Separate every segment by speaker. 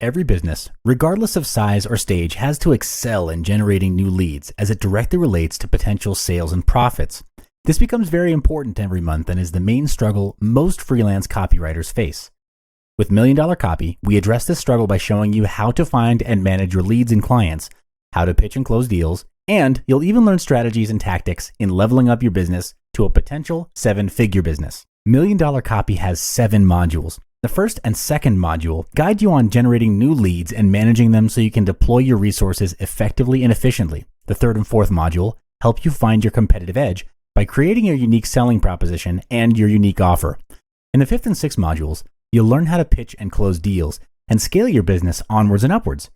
Speaker 1: every business, regardless of size or stage, has to excel in generating new leads as it directly relates to potential sales and profits. This becomes very important every month and is the main struggle most freelance copywriters face. With $1 Million Copy, we address this struggle by showing you how to find and manage your leads and clients, how to pitch and close deals, and you'll even learn strategies and tactics in leveling up your business to a potential 7-figure business. $1 Million Copy has 7 modules. The first and second module guide you on generating new leads and managing them so you can deploy your resources effectively and efficiently. The third and fourth module help you find your competitive edge by creating your unique selling proposition and your unique offer. In the fifth and sixth modules, you'll learn how to pitch and close deals and scale your business onwards and upwards.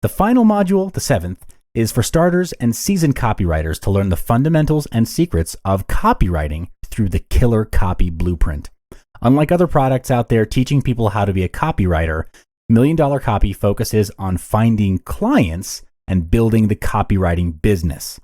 Speaker 1: The final module, the seventh, is for starters and seasoned copywriters to learn the fundamentals and secrets of copywriting through the Killer Copy Blueprint. Unlike other products out there teaching people how to be a copywriter, $1 Million Copy focuses on finding clients and building the copywriting business.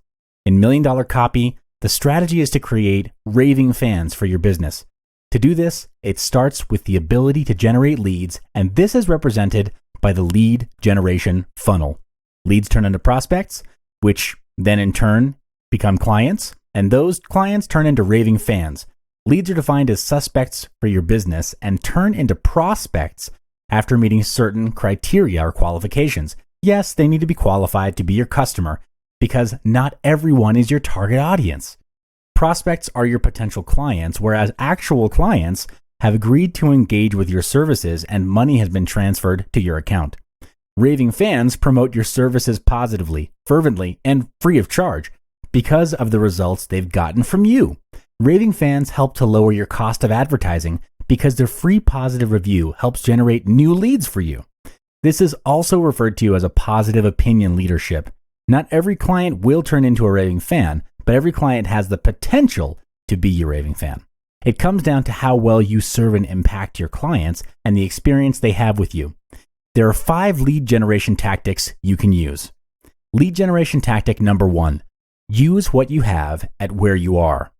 Speaker 1: In $1 Million Copy, the strategy is to create raving fans for your business. To do this, it starts with the ability to generate leads, and this is represented by the lead generation funnel. Leads turn into prospects, which then in turn become clients, and those clients turn into raving fans. Leads are defined as suspects for your business and turn into prospects after meeting certain criteria or qualifications. Yes, they need to be qualified to be your customer because not everyone is your target audience. Prospects are your potential clients, whereas actual clients have agreed to engage with your services and money has been transferred to your account. Raving fans promote your services positively, fervently, and free of charge because of the results they've gotten from you. Raving fans help to lower your cost of advertising because their free positive review helps generate new leads for you. This is also referred to as a positive opinion leadership. Not every client will turn into a raving fan, but every client has the potential to be your raving fan. It comes down to how well you serve and impact your clients and the experience they have with you. There are 5 lead generation tactics you can use. Lead generation tactic number 1, use what you have at where you are.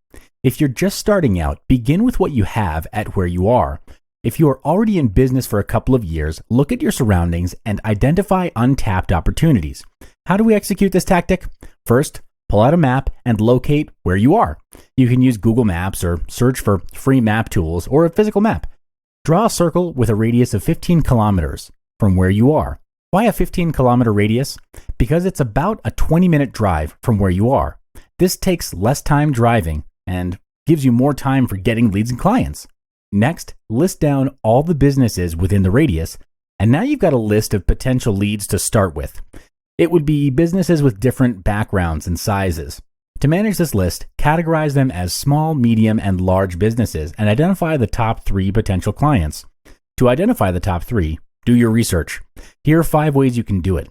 Speaker 1: If you're just starting out, begin with what you have at where you are. If you are already in business for a couple of years, look at your surroundings and identify untapped opportunities. How do we execute this tactic? First, pull out a map and locate where you are. You can use Google Maps or search for free map tools or a physical map. Draw a circle with a radius of 15 kilometers from where you are. Why a 15-kilometer radius? Because it's about a 20-minute drive from where you are. This takes less time driving and gives you more time for getting leads and clients. Next, list down all the businesses within the radius, and now you've got a list of potential leads to start with. It would be businesses with different backgrounds and sizes. To manage this list, categorize them as small, medium, and large businesses and identify the top 3 potential clients. To identify the top 3, do your research. Here are 5 ways you can do it.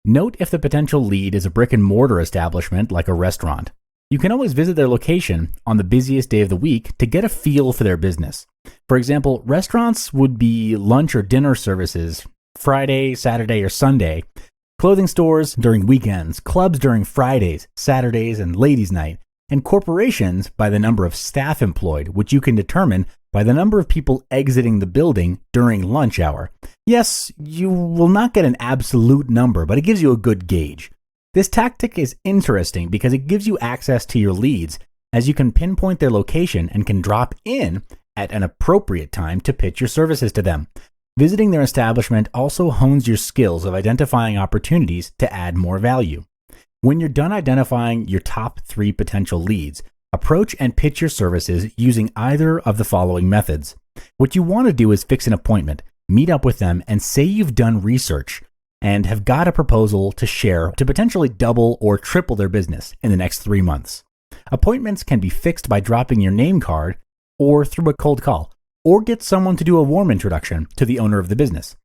Speaker 1: Note if the potential lead is a brick and mortar establishment like a restaurant. You can always visit their location on the busiest day of the week to get a feel for their business. For example, restaurants would be lunch or dinner services Friday, Saturday, or Sunday, clothing stores during weekends, clubs during Fridays, Saturdays, and ladies' night, and corporations by the number of staff employed, which you can determine by the number of people exiting the building during lunch hour. Yes, you will not get an absolute number, but it gives you a good gauge. This tactic is interesting because it gives you access to your leads as you can pinpoint their location and can drop in at an appropriate time to pitch your services to them. Visiting their establishment also hones your skills of identifying opportunities to add more value. When you're done identifying your top 3 potential leads, approach and pitch your services using either of the following methods. What you want to do is fix an appointment, meet up with them, and say you've done research and have got a proposal to share to potentially double or triple their business in the next 3 months. Appointments can be fixed by dropping your name card or through a cold call, or get someone to do a warm introduction to the owner of the business.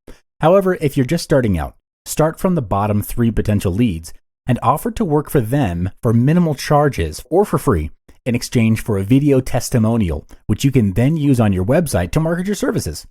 Speaker 1: However, if you're just starting out, start from the bottom 3 potential leads and offer to work for them for minimal charges or for free in exchange for a video testimonial, which you can then use on your website to market your services.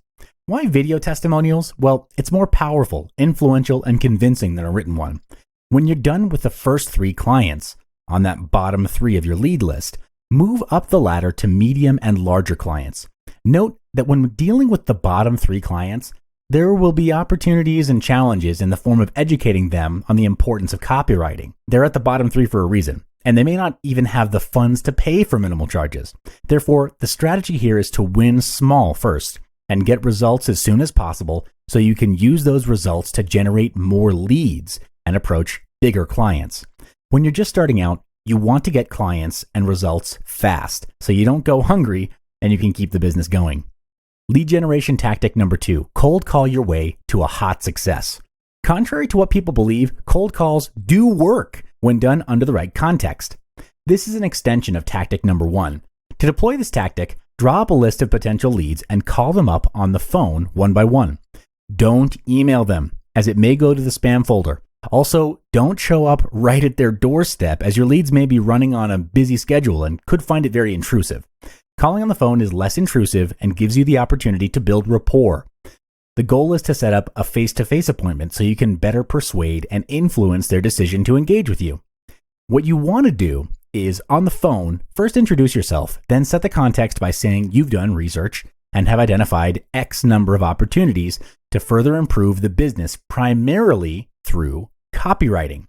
Speaker 1: Why video testimonials? Well, it's more powerful, influential, and convincing than a written one. When you're done with the first 3 clients on that bottom 3 of your lead list, move up the ladder to medium and larger clients. Note that when dealing with the bottom 3 clients, There will be opportunities and challenges in the form of educating them on the importance of copywriting. They're at the bottom 3 for a reason, and they may not even have the funds to pay for minimal charges. Therefore, the strategy here is to win small first and get results as soon as possible so you can use those results to generate more leads and approach bigger clients. When you're just starting out, you want to get clients and results fast so you don't go hungry and you can keep the business going. Lead generation tactic number 2, cold call your way to a hot success. Contrary to what people believe, cold calls do work when done under the right context. This is an extension of tactic number 1. To deploy this tactic, draw up a list of potential leads and call them up on the phone one by one. Don't email them, as it may go to the spam folder. Also, don't show up right at their doorstep, as your leads may be running on a busy schedule and could find it very intrusive. Calling on the phone is less intrusive and gives you the opportunity to build rapport. The goal is to set up a face-to-face appointment so you can better persuade and influence their decision to engage with you. What you want to do is, on the phone, first introduce yourself, then set the context by saying you've done research and have identified X number of opportunities to further improve the business primarily through copywriting.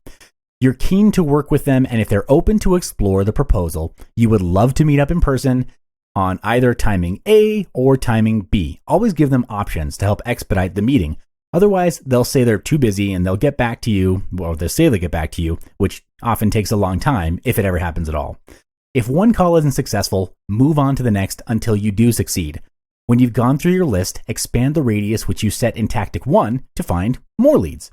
Speaker 1: You're keen to work with them, and if they're open to explore the proposal, you would love to meet up in person on either timing A or timing B. Always give them options to help expedite the meeting. Otherwise, they'll say they're too busy and they'll get back to you, or they'll say they'll get back to you, which often takes a long time if it ever happens at all. If one call isn't successful, move on to the next until you do succeed. When you've gone through your list, expand the radius which you set in tactic 1 to find more leads.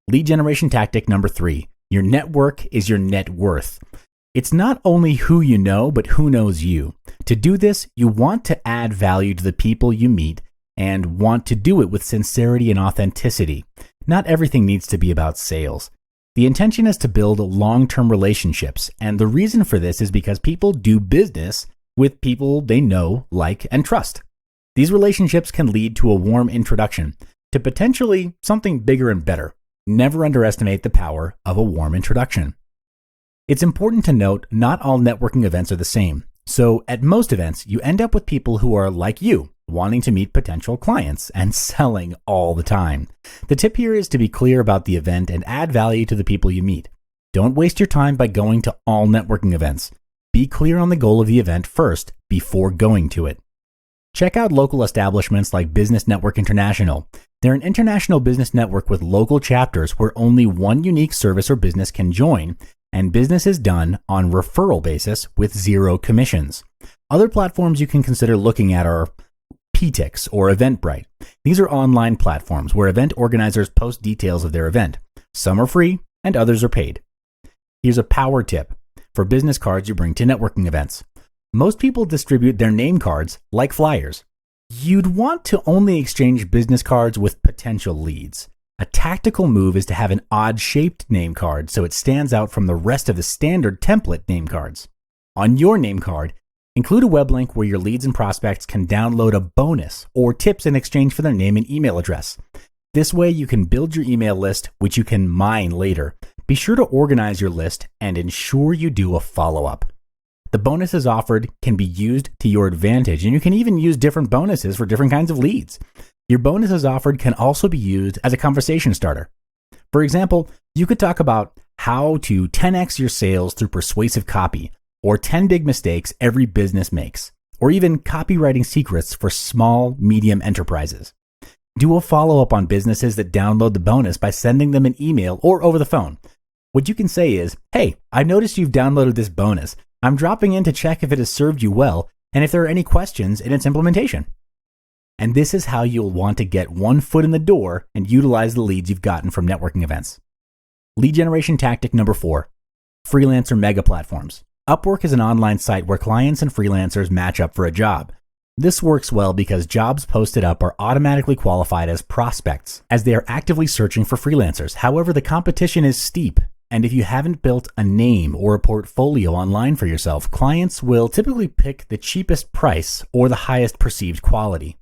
Speaker 1: Lead generation tactic number 3. Your network is your net worth. It's not only who you know, but who knows you. To do this, you want to add value to the people you meet and want to do it with sincerity and authenticity. Not everything needs to be about sales. The intention is to build long-term relationships, and the reason for this is because people do business with people they know, like, and trust. These relationships can lead to a warm introduction to potentially something bigger and better. Never underestimate the power of a warm introduction. It's important to note not all networking events are the same. So at most events, you end up with people who are like you, wanting to meet potential clients and selling all the time. The tip here is to be clear about the event and add value to the people you meet. Don't waste your time by going to all networking events. Be clear on the goal of the event first before going to it. Check out local establishments like Business Network International. They're an international business network with local chapters where only one unique service or business can join, and business is done on referral basis with 0 commissions. Other platforms you can consider looking at are PTix or Eventbrite. These are online platforms where event organizers post details of their event. Some are free and others are paid. Here's a power tip for business cards you bring to networking events. Most people distribute their name cards like flyers. You'd want to only exchange business cards with potential leads. A tactical move is to have an odd-shaped name card so it stands out from the rest of the standard template name cards. On your name card, include a web link where your leads and prospects can download a bonus or tips in exchange for their name and email address. This way you can build your email list, which you can mine later. Be sure to organize your list and ensure you do a follow-up. The bonuses offered can be used to your advantage, and you can even use different bonuses for different kinds of leads. Your bonuses offered can also be used as a conversation starter. For example, you could talk about how to 10x your sales through persuasive copy, or 10 big mistakes every business makes, or even copywriting secrets for small, medium enterprises. Do a follow-up on businesses that download the bonus by sending them an email or over the phone. What you can say is, "Hey, I've noticed you've downloaded this bonus. I'm dropping in to check if it has served you well and if there are any questions in its implementation." And this is how you'll want to get one foot in the door and utilize the leads you've gotten from networking events. Lead generation tactic number 4, freelancer mega platforms. Upwork is an online site where clients and freelancers match up for a job. This works well because jobs posted up are automatically qualified as prospects, as they are actively searching for freelancers. However, the competition is steep, and if you haven't built a name or a portfolio online for yourself, clients will typically pick the cheapest price or the highest perceived quality.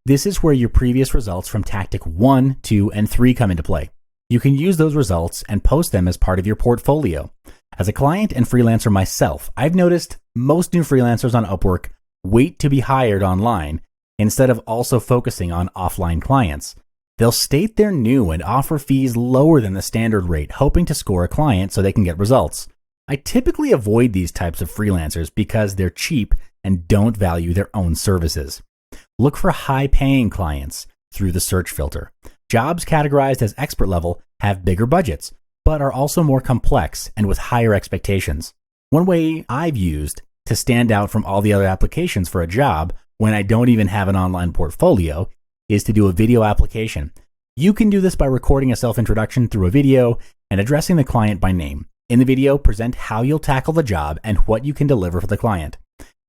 Speaker 1: This is where your previous results from tactic 1, 2, and 3 come into play. You can use those results and post them as part of your portfolio. As a client and freelancer myself, I've noticed most new freelancers on Upwork wait to be hired online instead of also focusing on offline clients. They'll state they're new and offer fees lower than the standard rate, hoping to score a client so they can get results. I typically avoid these types of freelancers because they're cheap and don't value their own services. Look for high-paying clients through the search filter. Jobs categorized as expert level have bigger budgets, but are also more complex and with higher expectations. One way I've used to stand out from all the other applications for a job when I don't even have an online portfolio is to do a video application. You can do this by recording a self-introduction through a video and addressing the client by name. In the video, present how you'll tackle the job and what you can deliver for the client.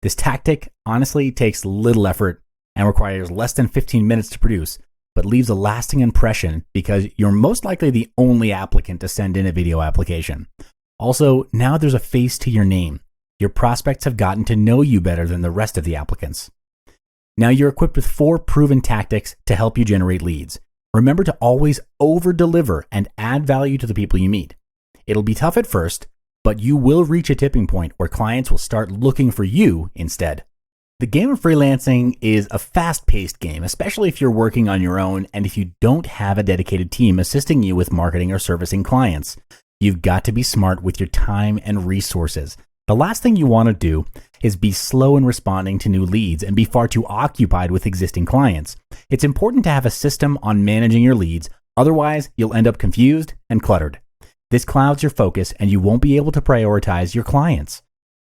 Speaker 1: This tactic honestly takes little effort and requires less than 15 minutes to produce, but leaves a lasting impression because you're most likely the only applicant to send in a video application. Also, now there's a face to your name. Your prospects have gotten to know you better than the rest of the applicants. Now you're equipped with 4 proven tactics to help you generate leads. Remember to always over-deliver and add value to the people you meet. It'll be tough at first, but you will reach a tipping point where clients will start looking for you instead. The game of freelancing is a fast-paced game, especially if you're working on your own and if you don't have a dedicated team assisting you with marketing or servicing clients. You've got to be smart with your time and resources. The last thing you want to do is be slow in responding to new leads and be far too occupied with existing clients. It's important to have a system on managing your leads, otherwise you'll end up confused and cluttered. This clouds your focus and you won't be able to prioritize your clients.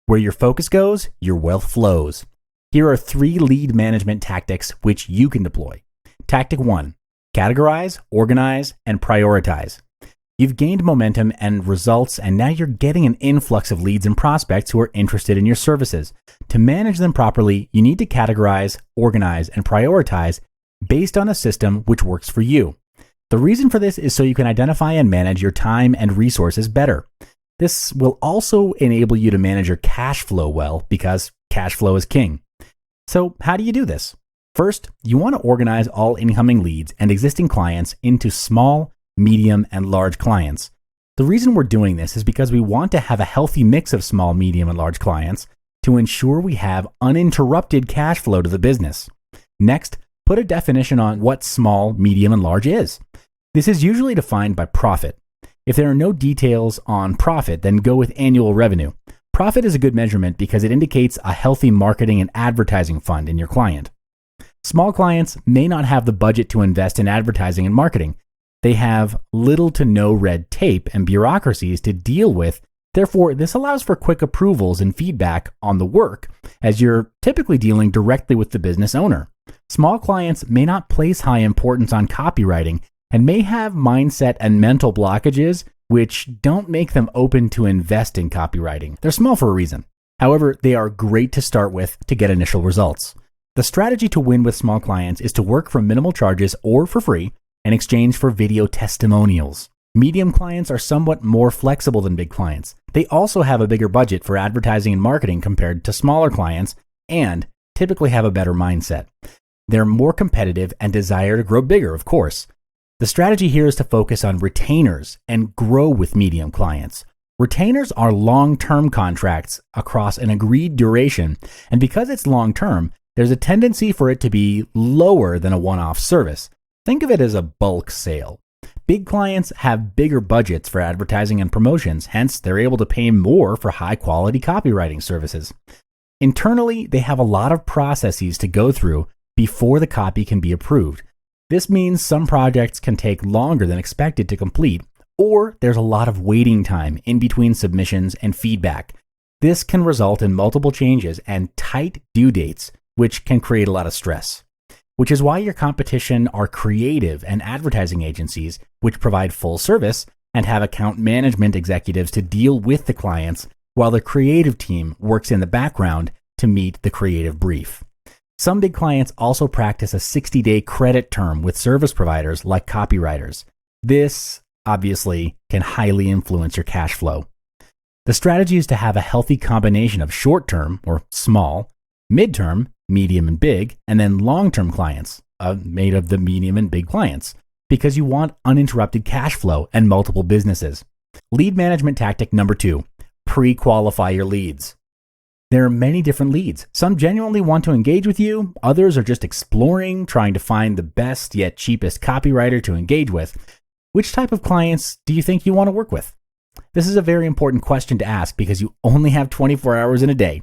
Speaker 1: Where your focus goes, your wealth flows. Here are 3 lead management tactics which you can deploy. Tactic 1, categorize, organize, and prioritize. You've gained momentum and results, and now you're getting an influx of leads and prospects who are interested in your services. To manage them properly, you need to categorize, organize, and prioritize based on a system which works for you. The reason for this is so you can identify and manage your time and resources better. This will also enable you to manage your cash flow well because cash flow is king. So how do you do this? First, you want to organize all incoming leads and existing clients into small, medium, and large clients. The reason we're doing this is because we want to have a healthy mix of small, medium, and large clients to ensure we have uninterrupted cash flow to the business. Next, put a definition on what small, medium, and large is. This is usually defined by profit. If there are no details on profit, then go with annual revenue. Profit is a good measurement because it indicates a healthy marketing and advertising fund in your client. Small clients may not have the budget to invest in advertising and marketing. They have little to no red tape and bureaucracies to deal with. Therefore, this allows for quick approvals and feedback on the work, as you're typically dealing directly with the business owner. Small clients may not place high importance on copywriting and may have mindset and mental blockages which don't make them open to invest in copywriting. They're small for a reason. However, they are great to start with to get initial results. The strategy to win with small clients is to work for minimal charges or for free in exchange for video testimonials. Medium clients are somewhat more flexible than big clients. They also have a bigger budget for advertising and marketing compared to smaller clients and typically have a better mindset. They're more competitive and desire to grow bigger, of course. The strategy here is to focus on retainers and grow with medium clients. Retainers are long-term contracts across an agreed duration, and because it's long-term, there's a tendency for it to be lower than a one-off service. Think of it as a bulk sale. Big clients have bigger budgets for advertising and promotions, hence they're able to pay more for high-quality copywriting services. Internally, they have a lot of processes to go through before the copy can be approved. This means some projects can take longer than expected to complete, or there's a lot of waiting time in between submissions and feedback. This can result in multiple changes and tight due dates, which can create a lot of stress. Which is why your competition are creative and advertising agencies, which provide full service and have account management executives to deal with the clients, while the creative team works in the background to meet the creative brief. Some big clients also practice a 60-day credit term with service providers like copywriters. This, obviously, can highly influence your cash flow. The strategy is to have a healthy combination of short-term, or small, mid-term, medium and big, and then long-term clients, made of the medium and big clients, because you want uninterrupted cash flow and multiple businesses. Lead management tactic number 2, pre-qualify your leads. There are many different leads. Some genuinely want to engage with you. Others are just exploring, trying to find the best yet cheapest copywriter to engage with. Which type of clients do you think you want to work with? This is a very important question to ask because you only have 24 hours in a day,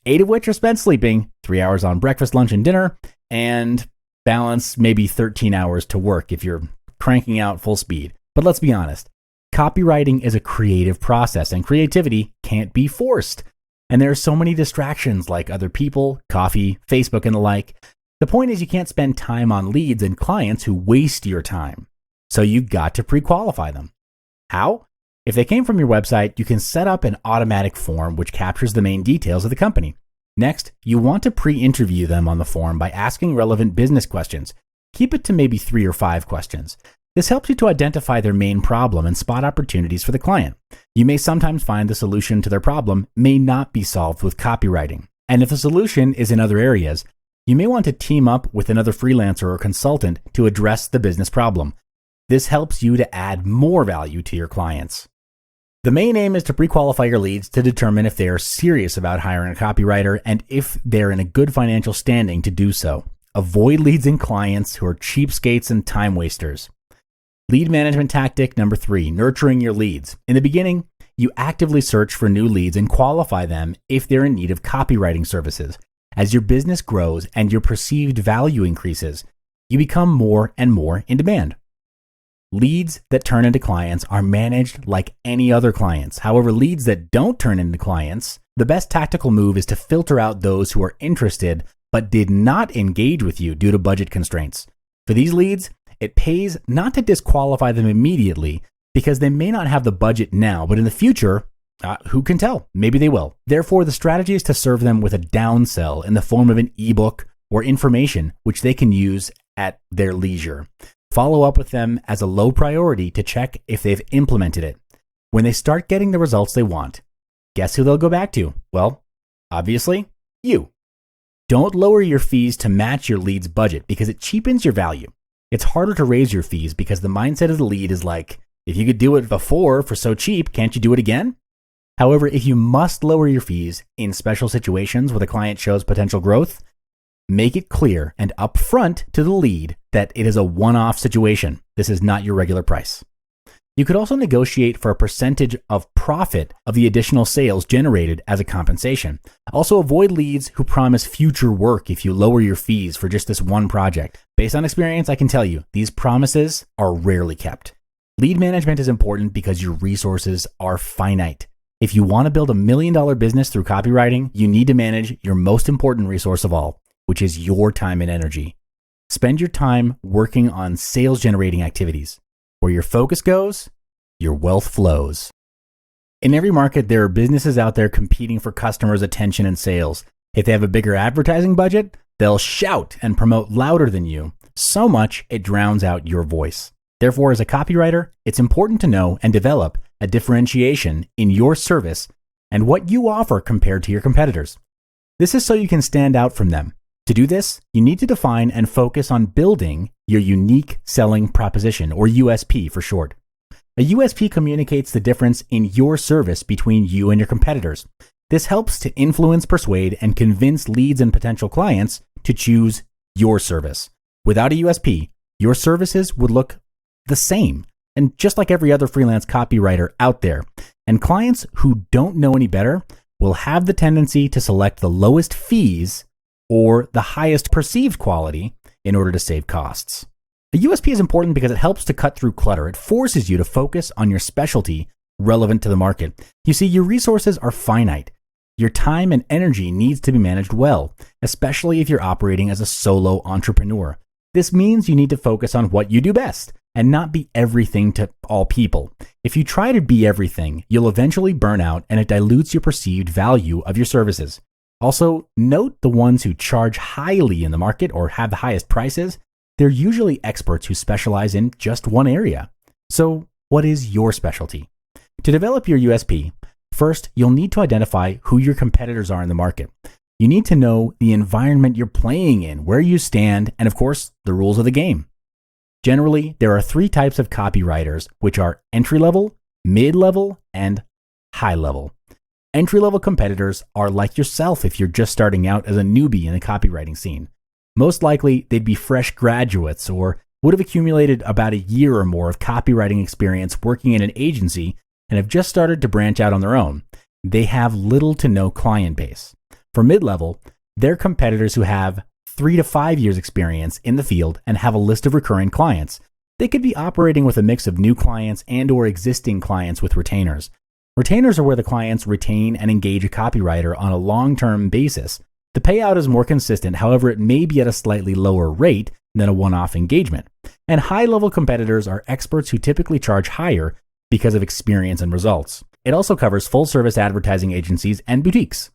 Speaker 1: 8 of which are spent sleeping, 3 hours on breakfast, lunch, and dinner, and balance maybe 13 hours to work if you're cranking out full speed. But let's be honest, copywriting is a creative process and creativity can't be forced. And there are so many distractions like other people, coffee, Facebook, and the like. The point is you can't spend time on leads and clients who waste your time. So you've got to pre-qualify them. How? If they came from your website, you can set up an automatic form which captures the main details of the company. Next, you want to pre-interview them on the form by asking relevant business questions. Keep it to maybe 3 or 5 questions. This helps you to identify their main problem and spot opportunities for the client. You may sometimes find the solution to their problem may not be solved with copywriting. And if the solution is in other areas, you may want to team up with another freelancer or consultant to address the business problem. This helps you to add more value to your clients. The main aim is to pre-qualify your leads to determine if they are serious about hiring a copywriter and if they're in a good financial standing to do so. Avoid leads and clients who are cheapskates and time wasters. Lead management tactic number 3, nurturing your leads. In the beginning, you actively search for new leads and qualify them if they're in need of copywriting services. As your business grows and your perceived value increases, you become more and more in demand. Leads that turn into clients are managed like any other clients. However, leads that don't turn into clients, the best tactical move is to filter out those who are interested but did not engage with you due to budget constraints. For these leads, it pays not to disqualify them immediately because they may not have the budget now, but in the future, who can tell? Maybe they will. Therefore, the strategy is to serve them with a downsell in the form of an ebook or information which they can use at their leisure. Follow up with them as a low priority to check if they've implemented it. When they start getting the results they want, guess who they'll go back to? Well, obviously, you. Don't lower your fees to match your lead's budget because it cheapens your value. It's harder to raise your fees because the mindset of the lead is like, if you could do it before for so cheap, can't you do it again? However, if you must lower your fees in special situations where the client shows potential growth, make it clear and upfront to the lead that it is a one-off situation. This is not your regular price. You could also negotiate for a percentage of profit of the additional sales generated as a compensation. Also, avoid leads who promise future work if you lower your fees for just this one project. Based on experience, I can tell you, these promises are rarely kept. Lead management is important because your resources are finite. If you want to build $1 million business through copywriting, you need to manage your most important resource of all, which is your time and energy. Spend your time working on sales generating activities. Where your focus goes, your wealth flows. In every market, there are businesses out there competing for customers' attention and sales. If they have a bigger advertising budget, they'll shout and promote louder than you, so much it drowns out your voice. Therefore, as a copywriter, it's important to know and develop a differentiation in your service and what you offer compared to your competitors. This is so you can stand out from them. To do this, you need to define and focus on building your unique selling proposition, or USP for short. A USP communicates the difference in your service between you and your competitors. This helps to influence, persuade, and convince leads and potential clients to choose your service. Without a USP, your services would look the same, and just like every other freelance copywriter out there. And clients who don't know any better will have the tendency to select the lowest fees or the highest perceived quality in order to save costs. A USP is important because it helps to cut through clutter. It forces you to focus on your specialty relevant to the market. You see, your resources are finite. Your time and energy needs to be managed well, especially if you're operating as a solo entrepreneur. This means you need to focus on what you do best and not be everything to all people. If you try to be everything, you'll eventually burn out and it dilutes your perceived value of your services. Also, note the ones who charge highly in the market or have the highest prices. They're usually experts who specialize in just one area. So, what is your specialty? To develop your USP, first, you'll need to identify who your competitors are in the market. You need to know the environment you're playing in, where you stand, and of course, the rules of the game. Generally, there are 3 types of copywriters, which are entry-level, mid-level, and high-level. Entry-level competitors are like yourself if you're just starting out as a newbie in the copywriting scene. Most likely, they'd be fresh graduates or would have accumulated about a year or more of copywriting experience working in an agency and have just started to branch out on their own. They have little to no client base. For mid-level, they're competitors who have 3 to 5 years experience in the field and have a list of recurring clients. They could be operating with a mix of new clients and or existing clients with retainers. Retainers are where the clients retain and engage a copywriter on a long-term basis. The payout is more consistent, however, it may be at a slightly lower rate than a one-off engagement. And high-level competitors are experts who typically charge higher because of experience and results. It also covers full-service advertising agencies and boutiques.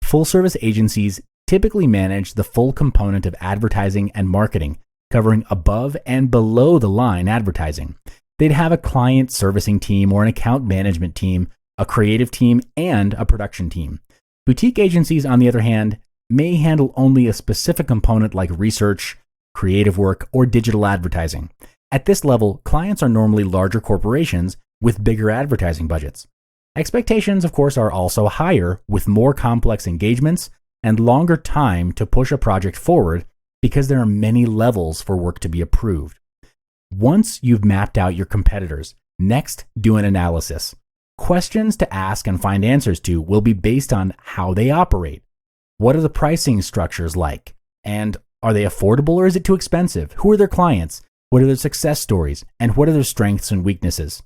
Speaker 1: Full-service agencies typically manage the full component of advertising and marketing, covering above and below the line advertising. They'd have a client servicing team or an account management team, a creative team, and a production team. Boutique agencies, on the other hand, may handle only a specific component like research, creative work, or digital advertising. At this level, clients are normally larger corporations with bigger advertising budgets. Expectations, of course, are also higher with more complex engagements and longer time to push a project forward because there are many levels for work to be approved. Once you've mapped out your competitors, next do an analysis. Questions to ask and find answers to will be based on how they operate. What are the pricing structures like? And are they affordable or is it too expensive? Who are their clients? What are their success stories? And what are their strengths and weaknesses?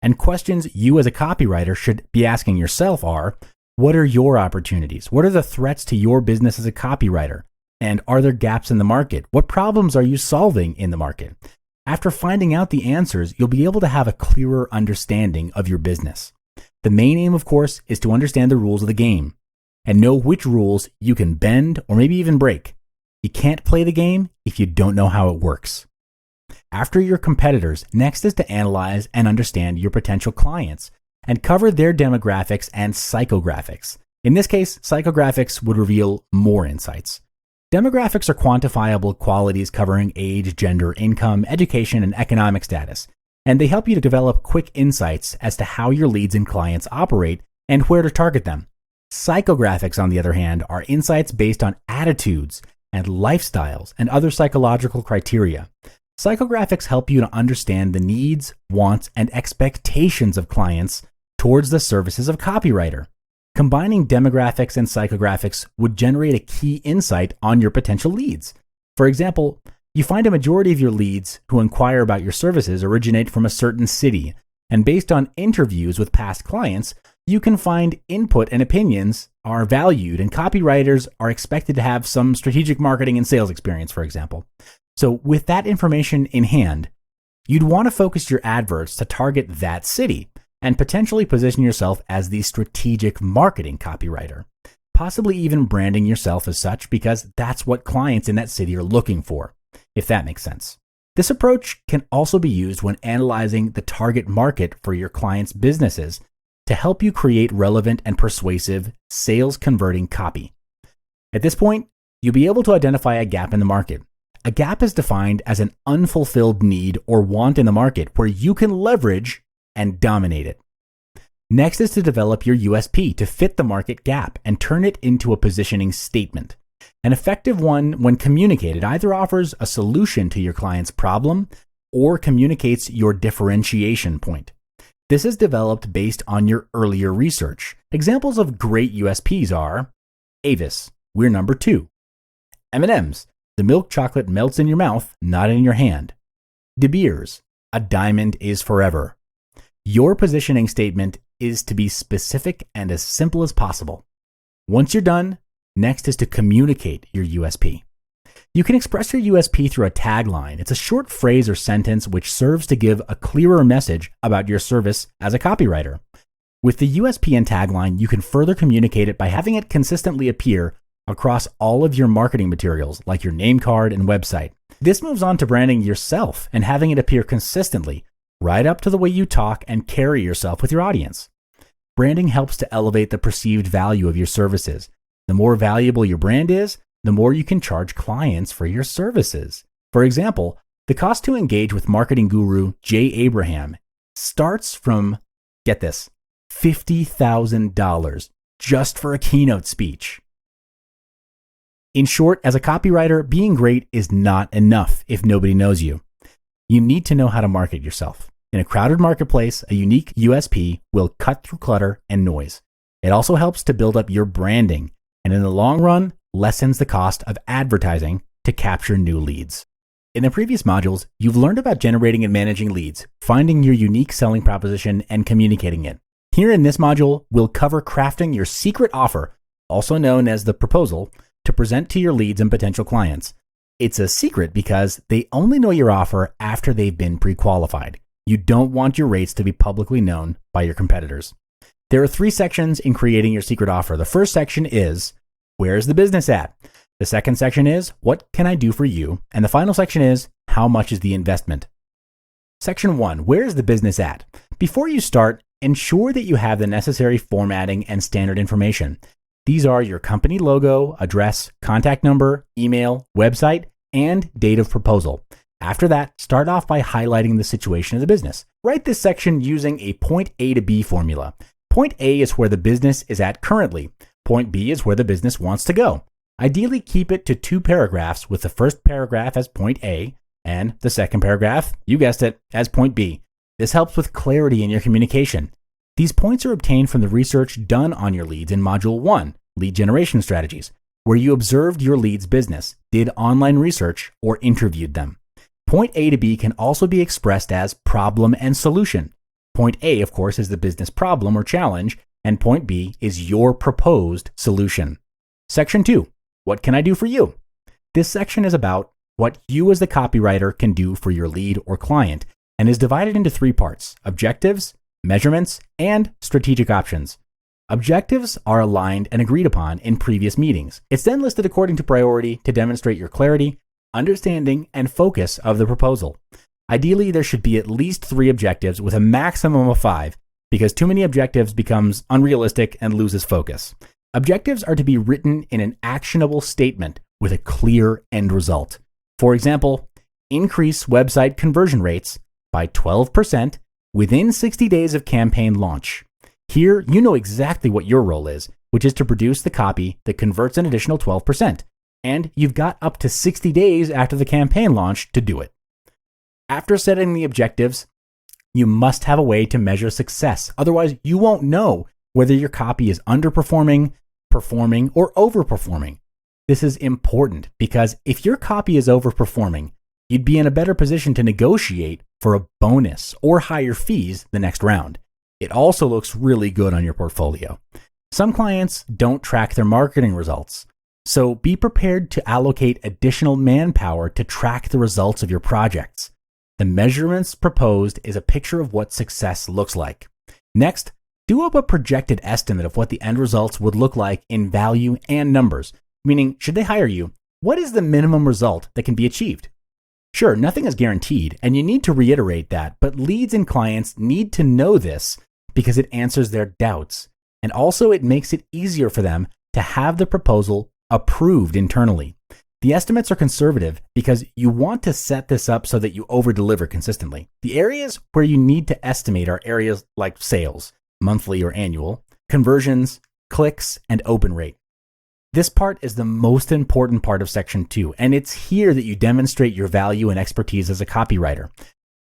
Speaker 1: And questions you as a copywriter should be asking yourself are, what are your opportunities? What are the threats to your business as a copywriter? And are there gaps in the market? What problems are you solving in the market? After finding out the answers, you'll be able to have a clearer understanding of your business. The main aim, of course, is to understand the rules of the game and know which rules you can bend or maybe even break. You can't play the game if you don't know how it works. After your competitors, next is to analyze and understand your potential clients and cover their demographics and psychographics. In this case, psychographics would reveal more insights. Demographics are quantifiable qualities covering age, gender, income, education, and economic status, and they help you to develop quick insights as to how your leads and clients operate and where to target them. Psychographics, on the other hand, are insights based on attitudes and lifestyles and other psychological criteria. Psychographics help you to understand the needs, wants, and expectations of clients towards the services of a copywriter. Combining demographics and psychographics would generate a key insight on your potential leads. For example, you find a majority of your leads who inquire about your services originate from a certain city, and based on interviews with past clients, you can find input and opinions are valued, and copywriters are expected to have some strategic marketing and sales experience, for example. So with that information in hand, you'd want to focus your adverts to target that city and potentially position yourself as the strategic marketing copywriter, possibly even branding yourself as such because that's what clients in that city are looking for, if that makes sense. This approach can also be used when analyzing the target market for your clients' businesses to help you create relevant and persuasive sales-converting copy. At this point, you'll be able to identify a gap in the market. A gap is defined as an unfulfilled need or want in the market where you can leverage and dominate it. Next is to develop your USP to fit the market gap and turn it into a positioning statement. An effective one, when communicated, either offers a solution to your client's problem or communicates your differentiation point. This is developed based on your earlier research. Examples of great USPs are Avis, we're number 2. M&M's, the milk chocolate melts in your mouth, not in your hand. De Beers, a diamond is forever. Your positioning statement is to be specific and as simple as possible. Once you're done, next is to communicate your USP. You can express your USP through a tagline. It's a short phrase or sentence which serves to give a clearer message about your service as a copywriter. With the USP and tagline, you can further communicate it by having it consistently appear across all of your marketing materials, like your name card and website. This moves on to branding yourself and having it appear consistently, right up to the way you talk and carry yourself with your audience. Branding helps to elevate the perceived value of your services. The more valuable your brand is, the more you can charge clients for your services. For example, the cost to engage with marketing guru Jay Abraham starts from, get this, $50,000 just for a keynote speech. In short, as a copywriter, being great is not enough if nobody knows you. You need to know how to market yourself. In a crowded marketplace, a unique USP will cut through clutter and noise. It also helps to build up your branding, and in the long run, lessens the cost of advertising to capture new leads. In the previous modules, you've learned about generating and managing leads, finding your unique selling proposition, and communicating it. Here in this module, we'll cover crafting your secret offer, also known as the proposal, to present to your leads and potential clients. It's a secret because they only know your offer after they've been pre-qualified. You don't want your rates to be publicly known by your competitors. There are 3 sections in creating your secret offer. The first section is, where's the business at? The second section is, what can I do for you? And the final section is, how much is the investment? Section 1, where's the business at? Before you start, ensure that you have the necessary formatting and standard information. These are your company logo, address, contact number, email, website, and date of proposal. After that, start off by highlighting the situation of the business. Write this section using a point A to B formula. Point A is where the business is at currently. Point B is where the business wants to go. Ideally, keep it to 2 paragraphs, with the first paragraph as point A and the second paragraph, you guessed it, as point B. This helps with clarity in your communication. These points are obtained from the research done on your leads in Module 1, Lead Generation Strategies, where you observed your lead's business, did online research, or interviewed them. Point A to B can also be expressed as problem and solution. Point A, of course, is the business problem or challenge, and point B is your proposed solution. Section 2, what can I do for you? This section is about what you as the copywriter can do for your lead or client, and is divided into 3 parts: objectives, measurements, and strategic options. Objectives are aligned and agreed upon in previous meetings. It's then listed according to priority to demonstrate your clarity, understanding, and focus of the proposal. Ideally, there should be at least 3 objectives with a maximum of 5, because too many objectives becomes unrealistic and loses focus. Objectives are to be written in an actionable statement with a clear end result. For example, increase website conversion rates by 12% within 60 days of campaign launch. Here, you know exactly what your role is, which is to produce the copy that converts an additional 12%. And you've got up to 60 days after the campaign launch to do it. After setting the objectives, you must have a way to measure success. Otherwise, you won't know whether your copy is underperforming, performing, or overperforming. This is important because if your copy is overperforming, you'd be in a better position to negotiate for a bonus or higher fees the next round. It also looks really good on your portfolio. Some clients don't track their marketing results, so be prepared to allocate additional manpower to track the results of your projects. The measurements proposed is a picture of what success looks like. Next, do up a projected estimate of what the end results would look like in value and numbers, meaning, should they hire you, what is the minimum result that can be achieved? Sure, nothing is guaranteed, and you need to reiterate that, but leads and clients need to know this because it answers their doubts, and also it makes it easier for them to have the proposal approved internally. The estimates are conservative because you want to set this up so that you over-deliver consistently. The areas where you need to estimate are areas like sales, monthly or annual, conversions, clicks, and open rate. This part is the most important part of Section 2, and it's here that you demonstrate your value and expertise as a copywriter.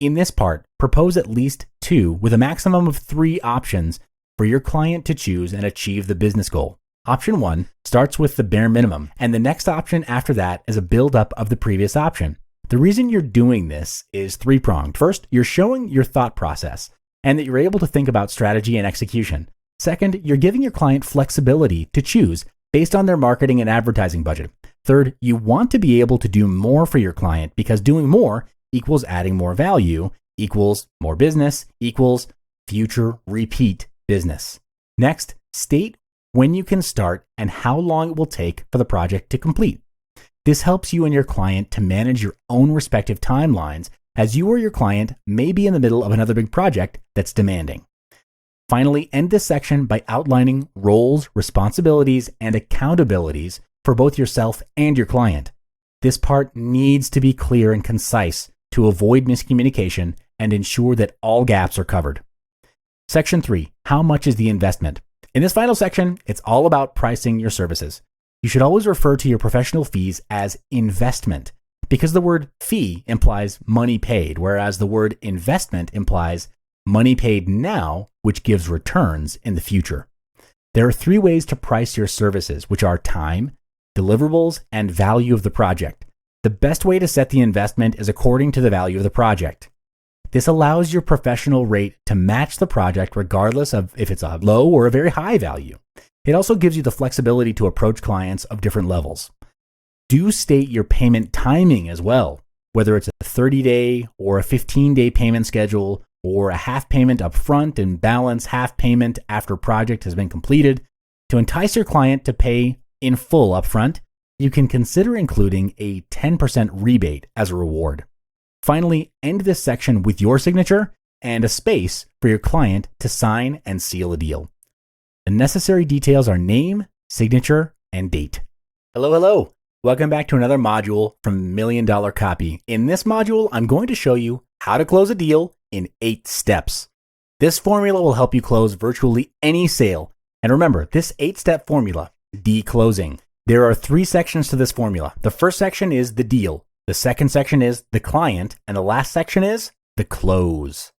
Speaker 1: In this part, propose at least 2 with a maximum of 3 options for your client to choose and achieve the business goal. Option 1 starts with the bare minimum, and the next option after that is a build-up of the previous option. The reason you're doing this is 3-pronged. First, you're showing your thought process and that you're able to think about strategy and execution. Second, you're giving your client flexibility to choose based on their marketing and advertising budget. Third, you want to be able to do more for your client because doing more equals adding more value, equals more business, equals future repeat business. Next, state when you can start and how long it will take for the project to complete. This helps you and your client to manage your own respective timelines, as you or your client may be in the middle of another big project that's demanding. Finally, end this section by outlining roles, responsibilities, and accountabilities for both yourself and your client. This part needs to be clear and concise to avoid miscommunication and ensure that all gaps are covered. Section 3, how much is the investment? In this final section, it's all about pricing your services. You should always refer to your professional fees as investment because the word fee implies money paid, whereas the word investment implies money paid now, which gives returns in the future. There are 3 ways to price your services, which are time, deliverables, and value of the project. The best way to set the investment is according to the value of the project. This allows your professional rate to match the project regardless of if it's a low or a very high value. It also gives you the flexibility to approach clients of different levels. Do state your payment timing as well, whether it's a 30-day or a 15-day payment schedule or a half payment up front and balance half payment after project has been completed. To entice your client to pay in full upfront, you can consider including a 10% rebate as a reward. Finally, end this section with your signature and a space for your client to sign and seal a deal. The necessary details are name, signature, and date. Hello. Welcome back to another module from Million Dollar Copy. In this module, I'm going to show you how to close a deal in 8 steps. This formula will help you close virtually any sale. And remember, this 8-step formula, D-closing. There are 3 sections to this formula. The first section is the deal. The second section is the client. And the last section is the close.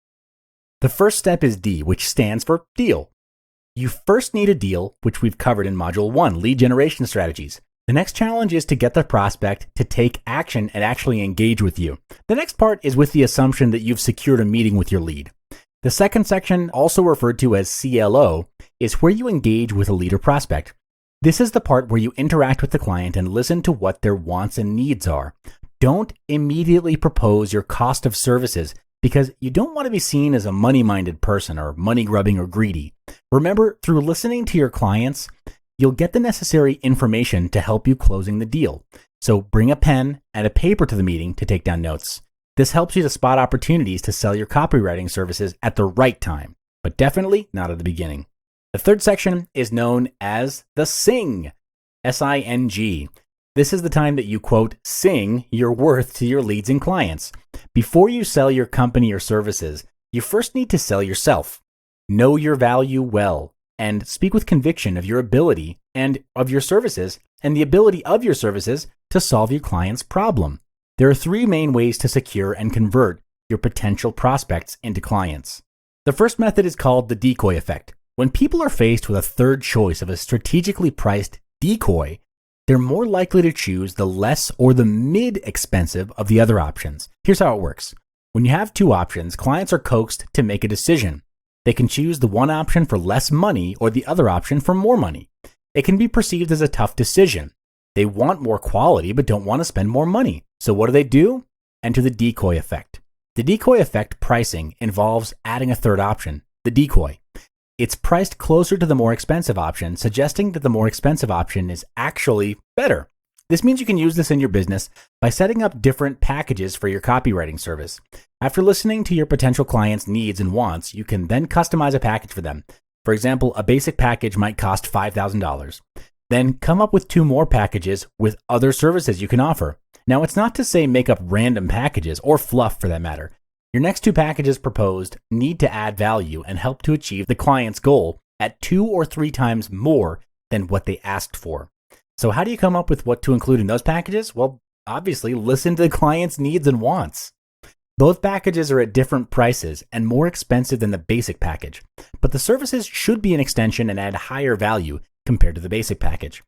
Speaker 1: The first step is D, which stands for deal. You first need a deal, which we've covered in Module 1, lead generation strategies. The next challenge is to get the prospect to take action and actually engage with you. The next part is with the assumption that you've secured a meeting with your lead. The second section, also referred to as CLO, is where you engage with a lead or prospect. This is the part where you interact with the client and listen to what their wants and needs are. Don't immediately propose your cost of services because you don't want to be seen as a money-minded person or money-grubbing or greedy. Remember, through listening to your clients, you'll get the necessary information to help you closing the deal. So bring a pen and a paper to the meeting to take down notes. This helps you to spot opportunities to sell your copywriting services at the right time, but definitely not at the beginning. The third section is known as the SING, S-I-N-G. This is the time that you, quote, sing your worth to your leads and clients. Before you sell your company or services, you first need to sell yourself. Know your value well and speak with conviction of your ability and of your services and the ability of your services to solve your client's problem. There are 3 main ways to secure and convert your potential prospects into clients. The first method is called the decoy effect. When people are faced with a third choice of a strategically priced decoy, they're more likely to choose the less or the mid-expensive of the other options. Here's how it works. When you have 2 options, clients are coaxed to make a decision. They can choose the one option for less money or the other option for more money. It can be perceived as a tough decision. They want more quality but don't want to spend more money. So what do? Enter the decoy effect. The decoy effect pricing involves adding a third option, the decoy. It's priced closer to the more expensive option, suggesting that the more expensive option is actually better. This means you can use this in your business by setting up different packages for your copywriting service. After listening to your potential clients' needs and wants, you can then customize a package for them. For example, a basic package might cost $5,000. Then come up with 2 more packages with other services you can offer. Now, it's not to say make up random packages or fluff for that matter. Your next 2 packages proposed need to add value and help to achieve the client's goal at 2 or 3 times more than what they asked for. So how do you come up with what to include in those packages? Well, obviously, listen to the client's needs and wants. Both packages are at different prices and more expensive than the basic package, but the services should be an extension and add higher value compared to the basic package.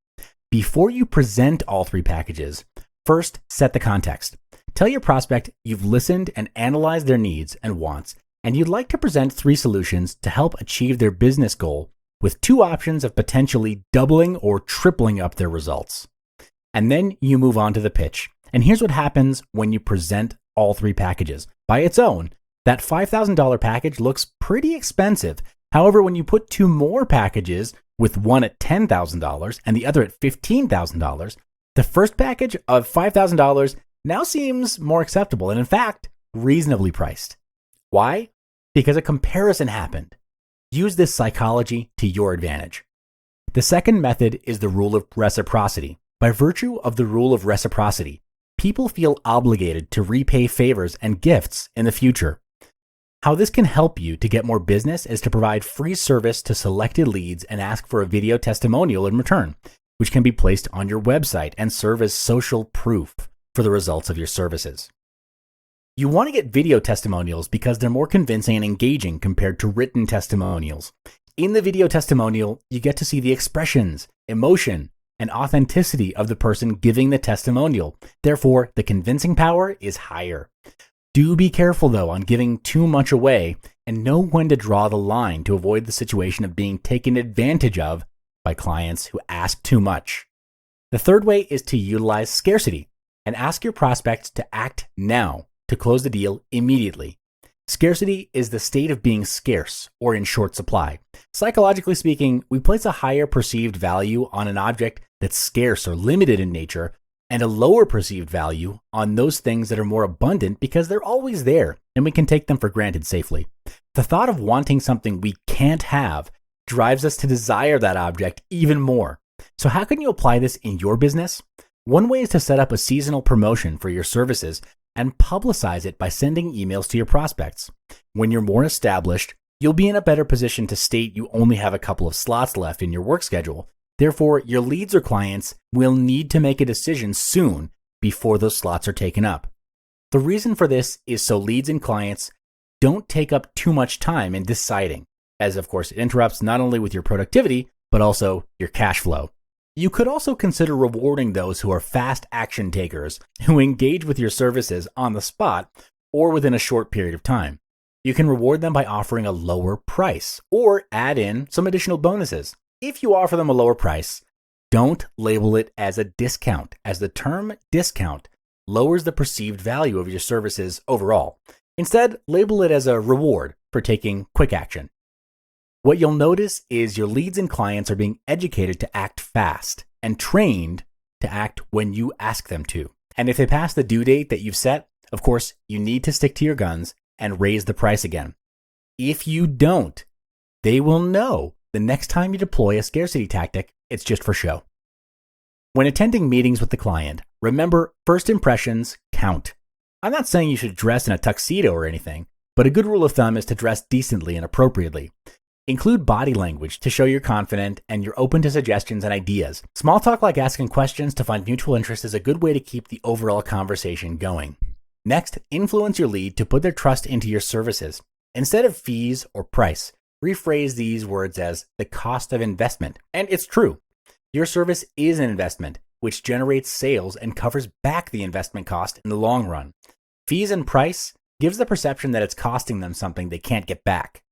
Speaker 1: Before you present all 3 packages, first set the context. Tell your prospect you've listened and analyzed their needs and wants, and you'd like to present 3 solutions to help achieve their business goal with 2 options of potentially doubling or tripling up their results. And then you move on to the pitch. And here's what happens when you present all 3 packages. By its own, that $5,000 package looks pretty expensive. However, when you put 2 more packages, with one at $10,000 and the other at $15,000, the first package of $5,000 now seems more acceptable and, in fact, reasonably priced. Why? Because a comparison happened. Use this psychology to your advantage. The second method is the rule of reciprocity. By virtue of the rule of reciprocity, people feel obligated to repay favors and gifts in the future. How this can help you to get more business is to provide free service to selected leads and ask for a video testimonial in return, which can be placed on your website and serve as social proof for the results of your services. You want to get video testimonials because they're more convincing and engaging compared to written testimonials. In the video testimonial, you get to see the expressions, emotion, and authenticity of the person giving the testimonial. Therefore, the convincing power is higher. Do be careful, though, on giving too much away and know when to draw the line to avoid the situation of being taken advantage of by clients who ask too much. The third way is to utilize scarcity and ask your prospects to act now to close the deal immediately. Scarcity is the state of being scarce or in short supply. Psychologically speaking, we place a higher perceived value on an object that's scarce or limited in nature and a lower perceived value on those things that are more abundant because they're always there and we can take them for granted safely. The thought of wanting something we can't have drives us to desire that object even more. So how can you apply this in your business? One way is to set up a seasonal promotion for your services and publicize it by sending emails to your prospects. When you're more established, you'll be in a better position to state you only have a couple of slots left in your work schedule. Therefore, your leads or clients will need to make a decision soon before those slots are taken up. The reason for this is so leads and clients don't take up too much time in deciding, as of course it interrupts not only with your productivity, but also your cash flow. You could also consider rewarding those who are fast action takers, who engage with your services on the spot or within a short period of time. You can reward them by offering a lower price or add in some additional bonuses. If you offer them a lower price, don't label it as a discount, as the term discount lowers the perceived value of your services overall. Instead, label it as a reward for taking quick action. What you'll notice is your leads and clients are being educated to act fast and trained to act when you ask them to. And if they pass the due date that you've set, of course, you need to stick to your guns and raise the price again. If you don't, they will know the next time you deploy a scarcity tactic, it's just for show. When attending meetings with the client, remember first impressions count. I'm not saying you should dress in a tuxedo or anything, but a good rule of thumb is to dress decently and appropriately. Include body language to show you're confident and you're open to suggestions and ideas. Small talk like asking questions to find mutual interest is a good way to keep the overall conversation going. Next, influence your lead to put their trust into your services. Instead of fees or price, rephrase these words as the cost of investment. And it's true. Your service is an investment, which generates sales and covers back the investment cost in the long run. Fees and price gives the perception that it's costing them something they can't get back.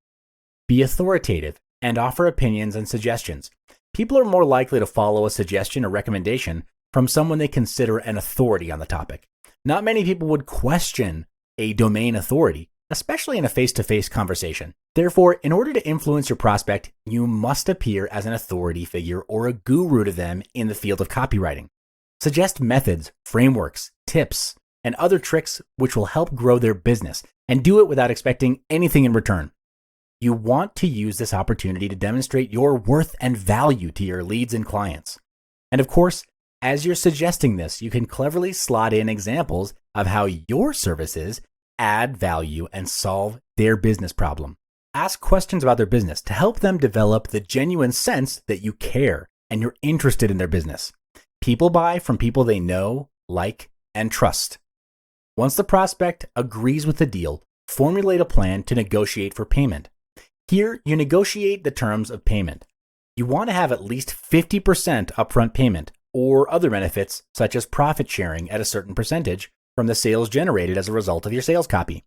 Speaker 1: Be authoritative and offer opinions and suggestions. People are more likely to follow a suggestion or recommendation from someone they consider an authority on the topic. Not many people would question a domain authority, especially in a face-to-face conversation. Therefore, in order to influence your prospect, you must appear as an authority figure or a guru to them in the field of copywriting. Suggest methods, frameworks, tips, and other tricks which will help grow their business, and do it without expecting anything in return. You want to use this opportunity to demonstrate your worth and value to your leads and clients. And of course, as you're suggesting this, you can cleverly slot in examples of how your services add value and solve their business problem. Ask questions about their business to help them develop the genuine sense that you care and you're interested in their business. People buy from people they know, like, and trust. Once the prospect agrees with the deal, formulate a plan to negotiate for payment. Here, you negotiate the terms of payment. You want to have at least 50% upfront payment or other benefits such as profit sharing at a certain percentage from the sales generated as a result of your sales copy.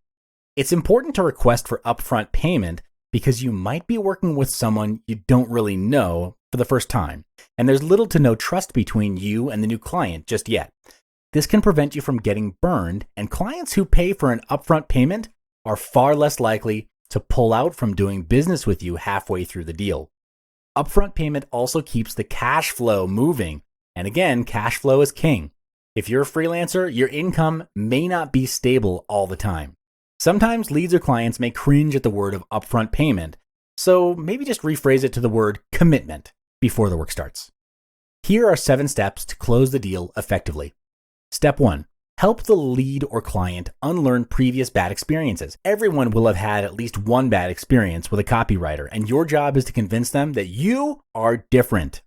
Speaker 1: It's important to request for upfront payment because you might be working with someone you don't really know for the first time, and there's little to no trust between you and the new client just yet. This can prevent you from getting burned, and clients who pay for an upfront payment are far less likely to pull out from doing business with you halfway through the deal. Upfront payment also keeps the cash flow moving, and again, cash flow is king. If you're a freelancer, your income may not be stable all the time. Sometimes leads or clients may cringe at the word of upfront payment, so maybe just rephrase it to the word commitment before the work starts. Here are 7 steps to close the deal effectively. Step 1. Help the lead or client unlearn previous bad experiences. Everyone will have had at least one bad experience with a copywriter, and your job is to convince them that you are different.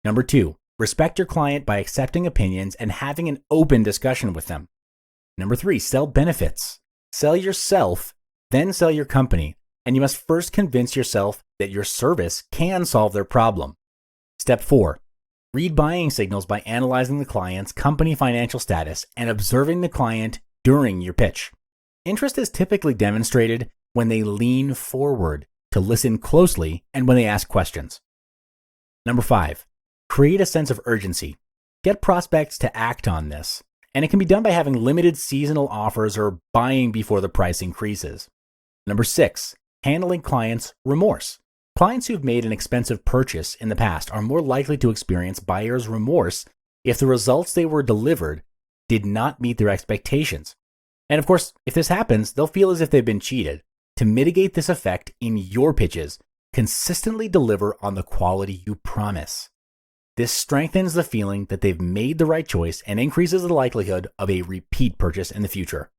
Speaker 1: Number 2, respect your client by accepting opinions and having an open discussion with them. Number 3, sell benefits. Sell yourself, then sell your company, and you must first convince yourself that your service can solve their problem. Step 4, read buying signals by analyzing the client's company financial status and observing the client during your pitch. Interest is typically demonstrated when they lean forward to listen closely and when they ask questions. Number 5, create a sense of urgency. Get prospects to act on this, and it can be done by having limited seasonal offers or buying before the price increases. Number 6, handling clients' remorse. Clients who've made an expensive purchase in the past are more likely to experience buyer's remorse if the results they were delivered did not meet their expectations. And of course, if this happens, they'll feel as if they've been cheated. To mitigate this effect in your pitches, consistently deliver on the quality you promise. This strengthens the feeling that they've made the right choice and increases the likelihood of a repeat purchase in the future.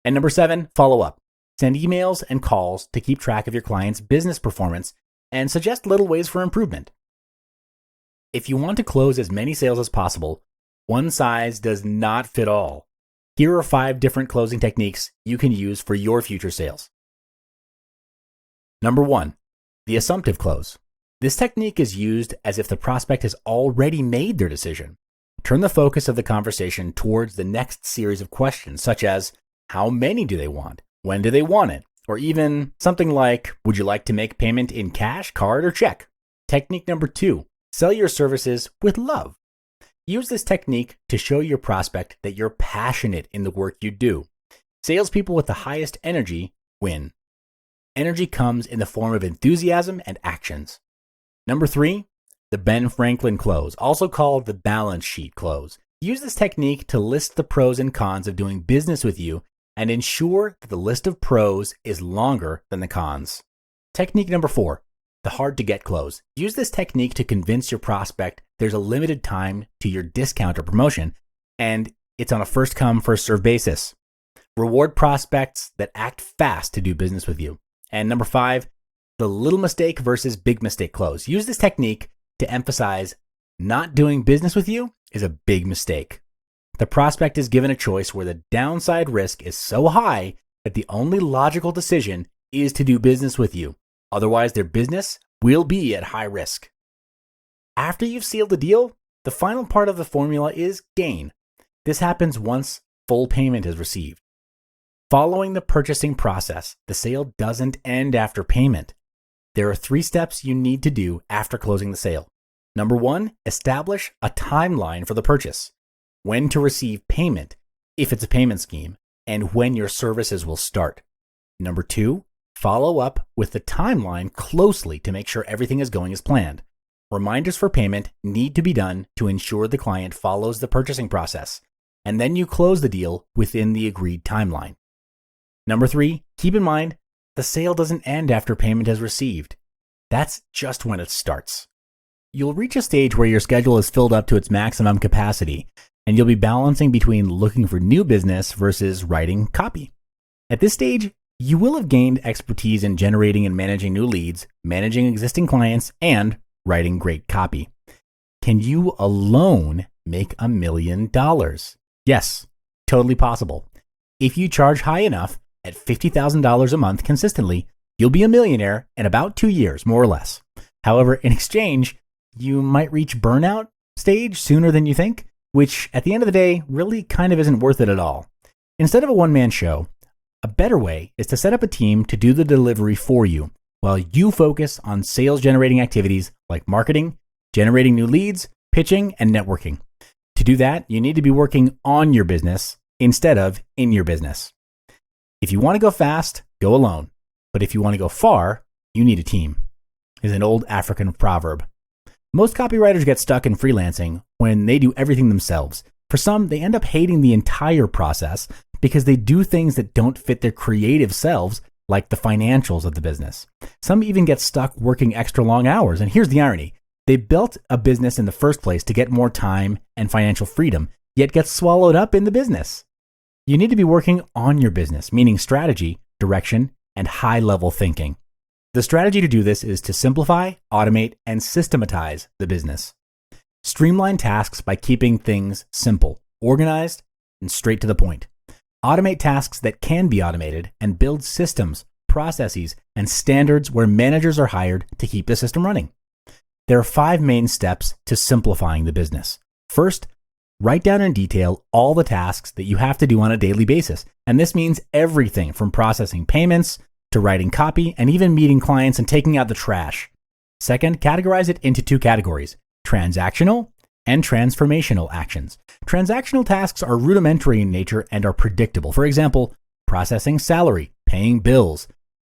Speaker 1: And number 7, follow up. Send emails and calls to keep track of your client's business performance and suggest little ways for improvement. If you want to close as many sales as possible, one size does not fit all. Here are 5 different closing techniques you can use for your future sales. Number 1, the assumptive close. This technique is used as if the prospect has already made their decision. Turn the focus of the conversation towards the next series of questions, such as, how many do they want? When do they want it? Or even something like, would you like to make payment in cash, card, or check? Technique number 2, sell your services with love. Use this technique to show your prospect that you're passionate in the work you do. Salespeople with the highest energy win. Energy comes in the form of enthusiasm and actions. Number 3, the Ben Franklin close, also called the balance sheet close. Use this technique to list the pros and cons of doing business with you and ensure that the list of pros is longer than the cons. Technique number 4, the hard to get close. Use this technique to convince your prospect there's a limited time to your discount or promotion, and it's on a first come, first serve basis. Reward prospects that act fast to do business with you. And number 5, the little mistake versus big mistake close. Use this technique to emphasize not doing business with you is a big mistake. The prospect is given a choice where the downside risk is so high that the only logical decision is to do business with you. Otherwise, their business will be at high risk. After you've sealed the deal, the final part of the formula is gain. This happens once full payment is received. Following the purchasing process, the sale doesn't end after payment. There are 3 steps you need to do after closing the sale. Number 1, establish a timeline for the purchase. When to receive payment, if it's a payment scheme, and when your services will start. Number 2, follow up with the timeline closely to make sure everything is going as planned. Reminders for payment need to be done to ensure the client follows the purchasing process, and then you close the deal within the agreed timeline. Number 3, keep in mind, the sale doesn't end after payment is received. That's just when it starts. You'll reach a stage where your schedule is filled up to its maximum capacity, and you'll be balancing between looking for new business versus writing copy. At this stage, you will have gained expertise in generating and managing new leads, managing existing clients, and writing great copy. Can you alone make $1 million? Yes, totally possible. If you charge high enough, at $50,000 a month consistently, you'll be a millionaire in about 2 years, more or less. However, in exchange, you might reach burnout stage sooner than you think, which at the end of the day really kind of isn't worth it at all. Instead of a one-man show, a better way is to set up a team to do the delivery for you while you focus on sales-generating activities like marketing, generating new leads, pitching, and networking. To do that, you need to be working on your business instead of in your business. If you want to go fast, go alone. But if you want to go far, you need a team, is an old African proverb. Most copywriters get stuck in freelancing when they do everything themselves. For some, they end up hating the entire process because they do things that don't fit their creative selves, like the financials of the business. Some even get stuck working extra long hours. And here's the irony. They built a business in the first place to get more time and financial freedom, yet gets swallowed up in the business. You need to be working on your business, meaning strategy, direction, and high-level thinking. The strategy to do this is to simplify, automate, and systematize the business. Streamline tasks by keeping things simple, organized, and straight to the point. Automate tasks that can be automated and build systems, processes, and standards where managers are hired to keep the system running. There are 5 main steps to simplifying the business. First, write down in detail all the tasks that you have to do on a daily basis. And this means everything from processing payments to writing copy and even meeting clients and taking out the trash. Second, categorize it into 2 categories: transactional and transformational actions. Transactional tasks are rudimentary in nature and are predictable. For example, processing salary, paying bills,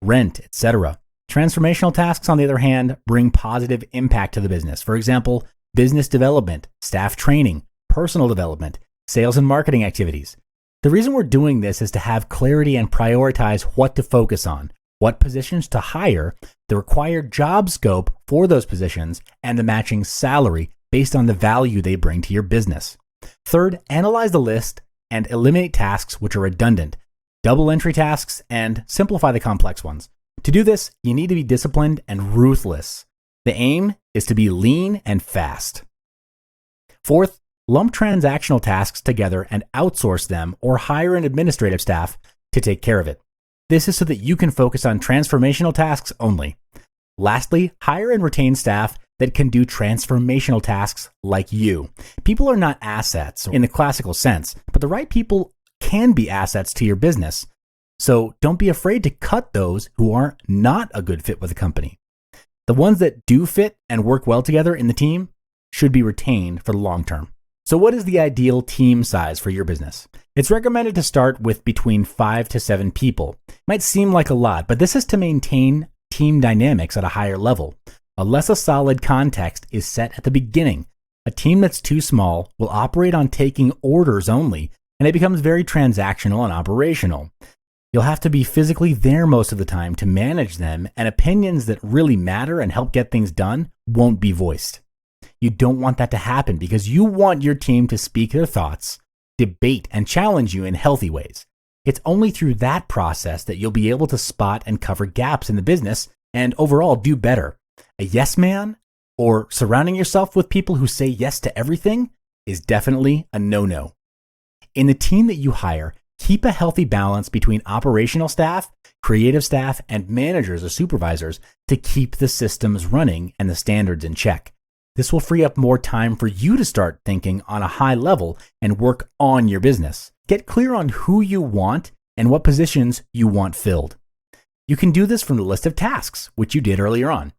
Speaker 1: rent, etc. Transformational tasks, on the other hand, bring positive impact to the business. For example, business development, staff training, personal development, sales and marketing activities. The reason we're doing this is to have clarity and prioritize what to focus on, what positions to hire, the required job scope for those positions, and the matching salary based on the value they bring to your business. Third, analyze the list and eliminate tasks which are redundant, double entry tasks, and simplify the complex ones. To do this, you need to be disciplined and ruthless. The aim is to be lean and fast. Fourth, lump transactional tasks together and outsource them or hire an administrative staff to take care of it. This is so that you can focus on transformational tasks only. Lastly, hire and retain staff that can do transformational tasks like you. People are not assets in the classical sense, but the right people can be assets to your business. So don't be afraid to cut those who are not a good fit with the company. The ones that do fit and work well together in the team should be retained for the long term. So what is the ideal team size for your business? It's recommended to start with between 5 to 7 people. It might seem like a lot, but this is to maintain team dynamics at a higher level. Unless a solid context is set at the beginning, a team that's too small will operate on taking orders only, and it becomes very transactional and operational. You'll have to be physically there most of the time to manage them, and opinions that really matter and help get things done won't be voiced. You don't want that to happen because you want your team to speak their thoughts, debate, and challenge you in healthy ways. It's only through that process that you'll be able to spot and cover gaps in the business and overall do better. A yes man or surrounding yourself with people who say yes to everything is definitely a no-no. In the team that you hire, keep a healthy balance between operational staff, creative staff, and managers or supervisors to keep the systems running and the standards in check. This will free up more time for you to start thinking on a high level and work on your business. Get clear on who you want and what positions you want filled. You can do this from the list of tasks, which you did earlier on.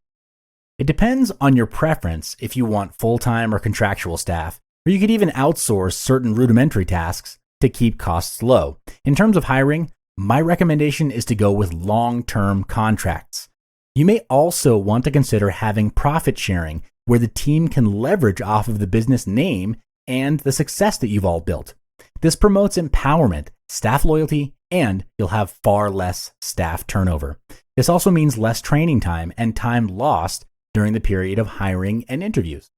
Speaker 1: It depends on your preference if you want full-time or contractual staff, or you could even outsource certain rudimentary tasks to keep costs low. In terms of hiring, my recommendation is to go with long-term contracts. You may also want to consider having profit sharing where the team can leverage off of the business name and the success that you've all built. This promotes empowerment, staff loyalty, and you'll have far less staff turnover. This also means less training time and time lost during the period of hiring and interviews.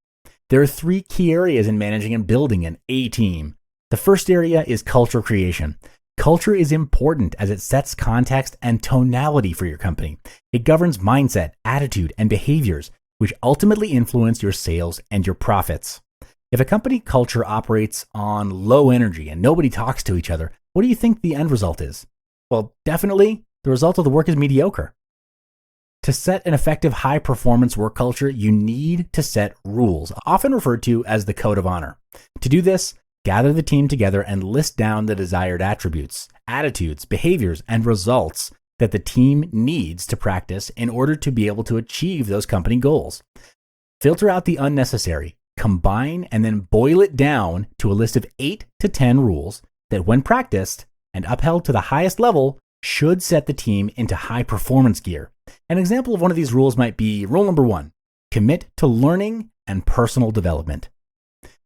Speaker 1: There are 3 key areas in managing and building an A team. The first area is culture creation. Culture is important as it sets context and tonality for your company. It governs mindset, attitude, and behaviors, which ultimately influence your sales and your profits. If a company culture operates on low energy and nobody talks to each other, what do you think the end result is? Well, definitely the result of the work is mediocre. To set an effective high-performance work culture, you need to set rules, often referred to as the code of honor. To do this, gather the team together and list down the desired attributes, attitudes, behaviors, and results that the team needs to practice in order to be able to achieve those company goals. Filter out the unnecessary, combine, and then boil it down to a list of 8 to 10 rules that, when practiced and upheld to the highest level, should set the team into high performance gear. An example of one of these rules might be rule number 1, commit to learning and personal development.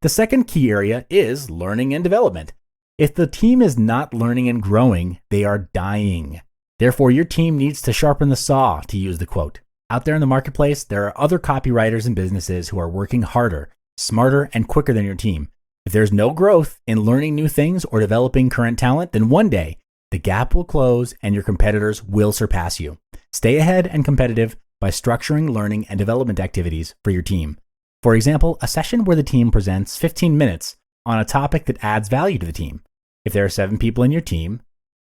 Speaker 1: The second key area is learning and development. If the team is not learning and growing, they are dying. Therefore, your team needs to sharpen the saw, to use the quote. Out there in the marketplace, there are other copywriters and businesses who are working harder, smarter, and quicker than your team. If there's no growth in learning new things or developing current talent, then one day the gap will close and your competitors will surpass you. Stay ahead and competitive by structuring learning and development activities for your team. For example, a session where the team presents 15 minutes on a topic that adds value to the team. If there are 7 people in your team,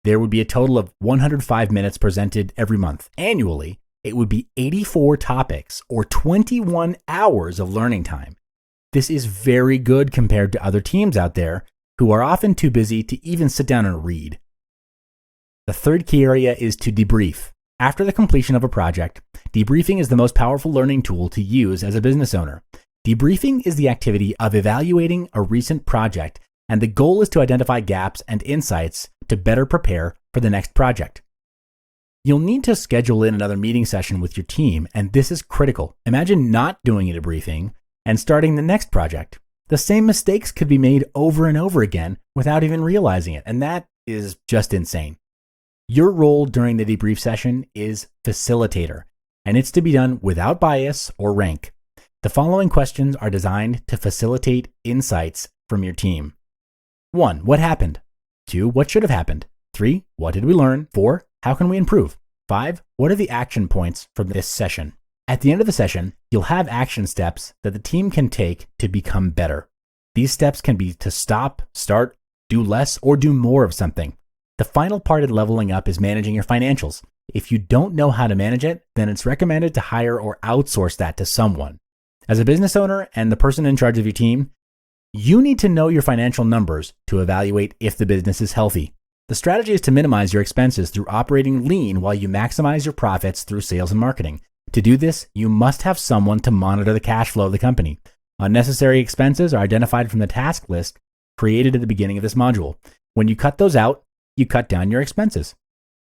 Speaker 1: there would be a total of 105 minutes presented every month. Annually, it would be 84 topics or 21 hours of learning time. This is very good compared to other teams out there who are often too busy to even sit down and read. The third key area is to debrief. After the completion of a project, debriefing is the most powerful learning tool to use as a business owner. Debriefing is the activity of evaluating a recent project, and the goal is to identify gaps and insights to better prepare for the next project. You'll need to schedule in another meeting session with your team, and this is critical. Imagine not doing a debriefing and starting the next project. The same mistakes could be made over and over again without even realizing it, and that is just insane. Your role during the debrief session is facilitator, and it's to be done without bias or rank. The following questions are designed to facilitate insights from your team. 1. What happened? 2. What should have happened? 3. What did we learn? 4. How can we improve? 5. What are the action points from this session? At the end of the session, you'll have action steps that the team can take to become better. These steps can be to stop, start, do less, or do more of something. The final part in leveling up is managing your financials. If you don't know how to manage it, then it's recommended to hire or outsource that to someone. As a business owner and the person in charge of your team, you need to know your financial numbers to evaluate if the business is healthy. The strategy is to minimize your expenses through operating lean while you maximize your profits through sales and marketing. To do this, you must have someone to monitor the cash flow of the company. Unnecessary expenses are identified from the task list created at the beginning of this module. When you cut those out, you cut down your expenses.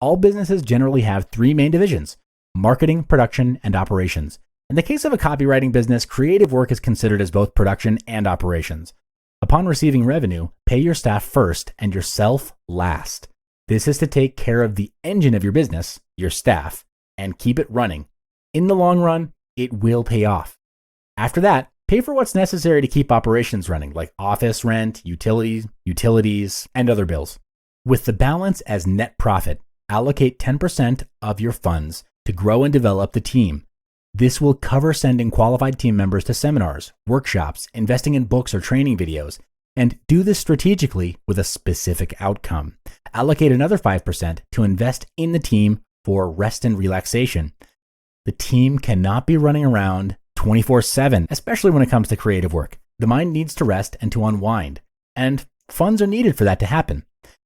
Speaker 1: All businesses generally have 3 main divisions: marketing, production, and operations. In the case of a copywriting business, creative work is considered as both production and operations. Upon receiving revenue, pay your staff first and yourself last. This is to take care of the engine of your business, your staff, and keep it running. In the long run, it will pay off. After that, pay for what's necessary to keep operations running, like office rent, utilities, and other bills. With the balance as net profit, allocate 10% of your funds to grow and develop the team. This will cover sending qualified team members to seminars, workshops, investing in books or training videos, and do this strategically with a specific outcome. Allocate another 5% to invest in the team for rest and relaxation. The team cannot be running around 24/7, especially when it comes to creative work. The mind needs to rest and to unwind, and funds are needed for that to happen.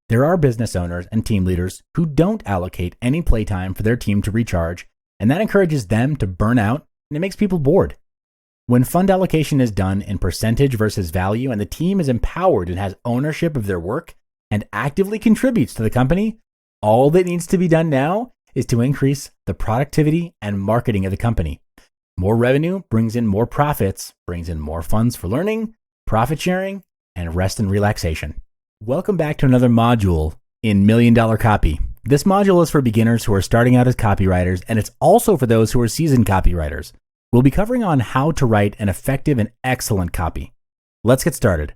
Speaker 1: There are business owners and team leaders who don't allocate any playtime for their team to recharge, and that encourages them to burn out, and it makes people bored. When fund allocation is done in percentage versus value, and the team is empowered and has ownership of their work and actively contributes to the company, all that needs to be done now is to increase the productivity and marketing of the company. More revenue brings in more profits, brings in more funds for learning, profit sharing, and rest and relaxation. Welcome back to another module in $1 Million Copy. This module is for beginners who are starting out as copywriters, and it's also for those who are seasoned copywriters. We'll be covering on how to write an effective and excellent copy. Let's get started.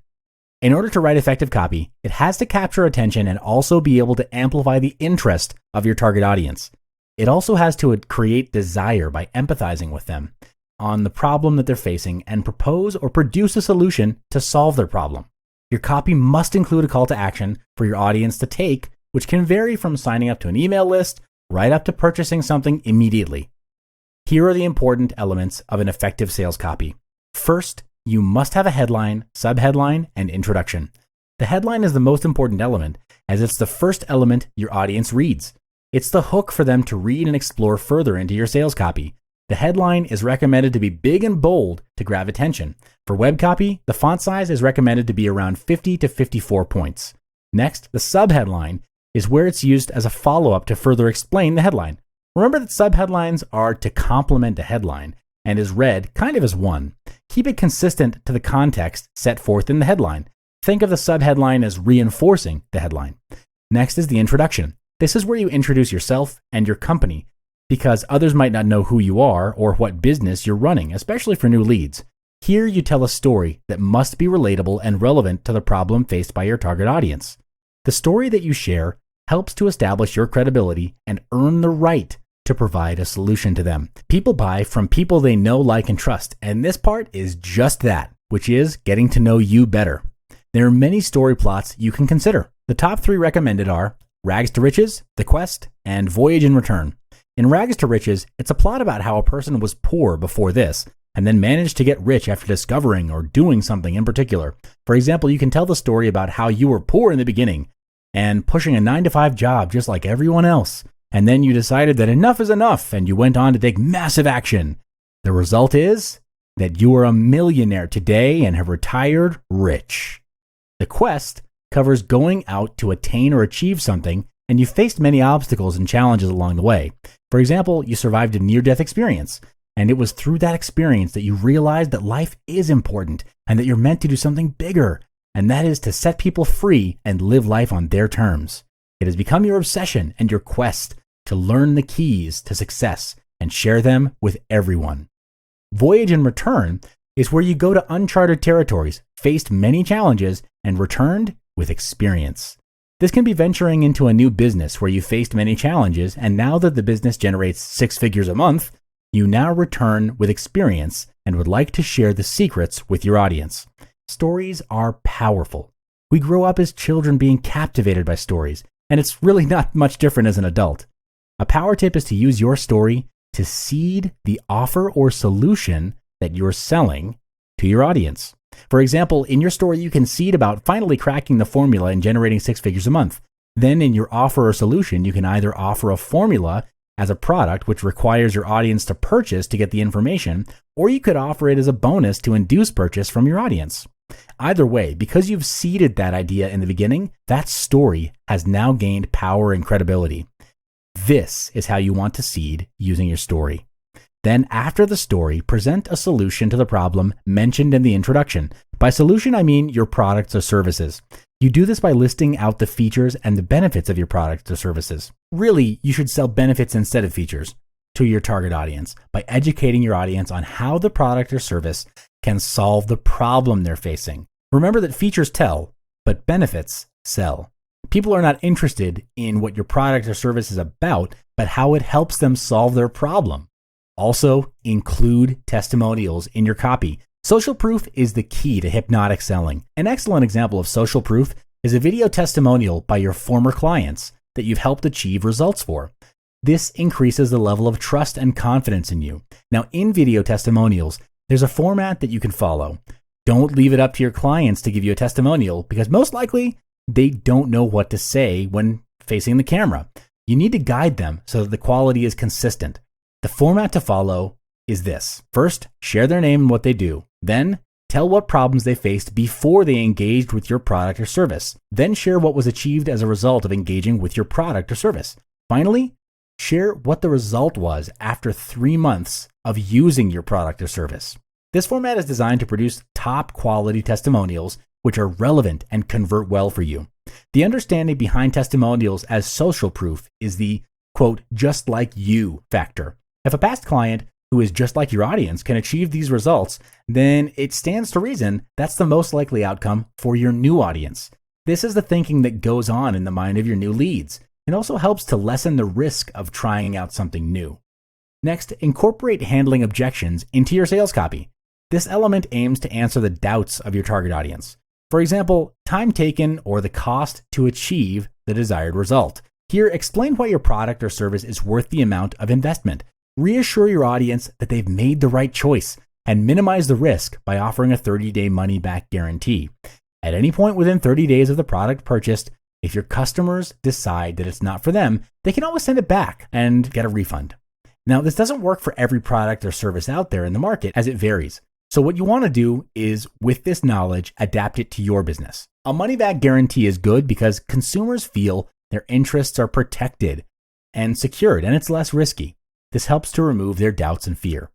Speaker 1: In order to write effective copy, it has to capture attention and also be able to amplify the interest of your target audience. It also has to create desire by empathizing with them on the problem that they're facing and propose or produce a solution to solve their problem. Your copy must include a call to action for your audience to take, which can vary from signing up to an email list right up to purchasing something immediately. Here are the important elements of an effective sales copy. First, you must have a headline, subheadline, and introduction. The headline is the most important element, as it's the first element your audience reads. It's the hook for them to read and explore further into your sales copy. The headline is recommended to be big and bold to grab attention. For web copy, the font size is recommended to be around 50 to 54 points. Next, the subheadline is where it's used as a follow-up to further explain the headline. Remember that subheadlines are to complement the headline and is read kind of as one. Keep it consistent to the context set forth in the headline. Think of the subheadline as reinforcing the headline. Next is the introduction. This is where you introduce yourself and your company, because others might not know who you are or what business you're running, especially for new leads. Here you tell a story that must be relatable and relevant to the problem faced by your target audience. The story that you share helps to establish your credibility and earn the right to provide a solution to them. People buy from people they know, like, and trust, and this part is just that, which is getting to know you better. There are many story plots you can consider. The top 3 recommended are Rags to Riches, The Quest, and Voyage and Return. In Rags to Riches, it's a plot about how a person was poor before this, and then managed to get rich after discovering or doing something in particular. For example, you can tell the story about how you were poor in the beginning and pushing a 9-to-5 job just like everyone else, and then you decided that enough is enough and you went on to take massive action. The result is that you are a millionaire today and have retired rich. The Quest covers going out to attain or achieve something, and you faced many obstacles and challenges along the way. For example, you survived a near-death experience, and it was through that experience that you realized that life is important and that you're meant to do something bigger, and that is to set people free and live life on their terms. It has become your obsession and your quest to learn the keys to success and share them with everyone. Voyage and Return is where you go to uncharted territories, faced many challenges, and returned with experience. This can be venturing into a new business where you faced many challenges, and now that the business generates 6 figures a month, you now return with experience and would like to share the secrets with your audience. Stories are powerful. We grow up as children being captivated by stories, and it's really not much different as an adult. A power tip is to use your story to seed the offer or solution that you're selling to your audience. For example, in your story, you can seed about finally cracking the formula and generating 6 figures a month. Then in your offer or solution, you can either offer a formula as a product which requires your audience to purchase to get the information, or you could offer it as a bonus to induce purchase from your audience. Either way, because you've seeded that idea in the beginning, that story has now gained power and credibility. This is how you want to seed using your story. Then after the story, present a solution to the problem mentioned in the introduction. By solution, I mean your products or services. You do this by listing out the features and the benefits of your products or services. Really, you should sell benefits instead of features to your target audience by educating your audience on how the product or service can solve the problem they're facing. Remember that features tell, but benefits sell. People are not interested in what your product or service is about, but how it helps them solve their problem. Also, include testimonials in your copy. Social proof is the key to hypnotic selling. An excellent example of social proof is a video testimonial by your former clients that you've helped achieve results for. This increases the level of trust and confidence in you. Now, in video testimonials, there's a format that you can follow. Don't leave it up to your clients to give you a testimonial because most likely they don't know what to say when facing the camera. You need to guide them so that the quality is consistent. The format to follow is this. First, share their name and what they do. Then, tell what problems they faced before they engaged with your product or service. Then share what was achieved as a result of engaging with your product or service. Finally, share what the result was after 3 months of using your product or service. This format is designed to produce top quality testimonials which are relevant and convert well for you. The understanding behind testimonials as social proof is the, quote, just like you factor. If a past client who is just like your audience can achieve these results, then it stands to reason that's the most likely outcome for your new audience. This is the thinking that goes on in the mind of your new leads. It also helps to lessen the risk of trying out something new. Next, incorporate handling objections into your sales copy. This element aims to answer the doubts of your target audience. For example, time taken or the cost to achieve the desired result. Here, explain why your product or service is worth the amount of investment. Reassure your audience that they've made the right choice and minimize the risk by offering a 30-day money-back guarantee. At any point within 30 days of the product purchased, if your customers decide that it's not for them, they can always send it back and get a refund. Now, this doesn't work for every product or service out there in the market as it varies. So what you want to do is, with this knowledge, adapt it to your business. A money-back guarantee is good because consumers feel their interests are protected and secured, and it's less risky. This helps to remove their doubts and fear.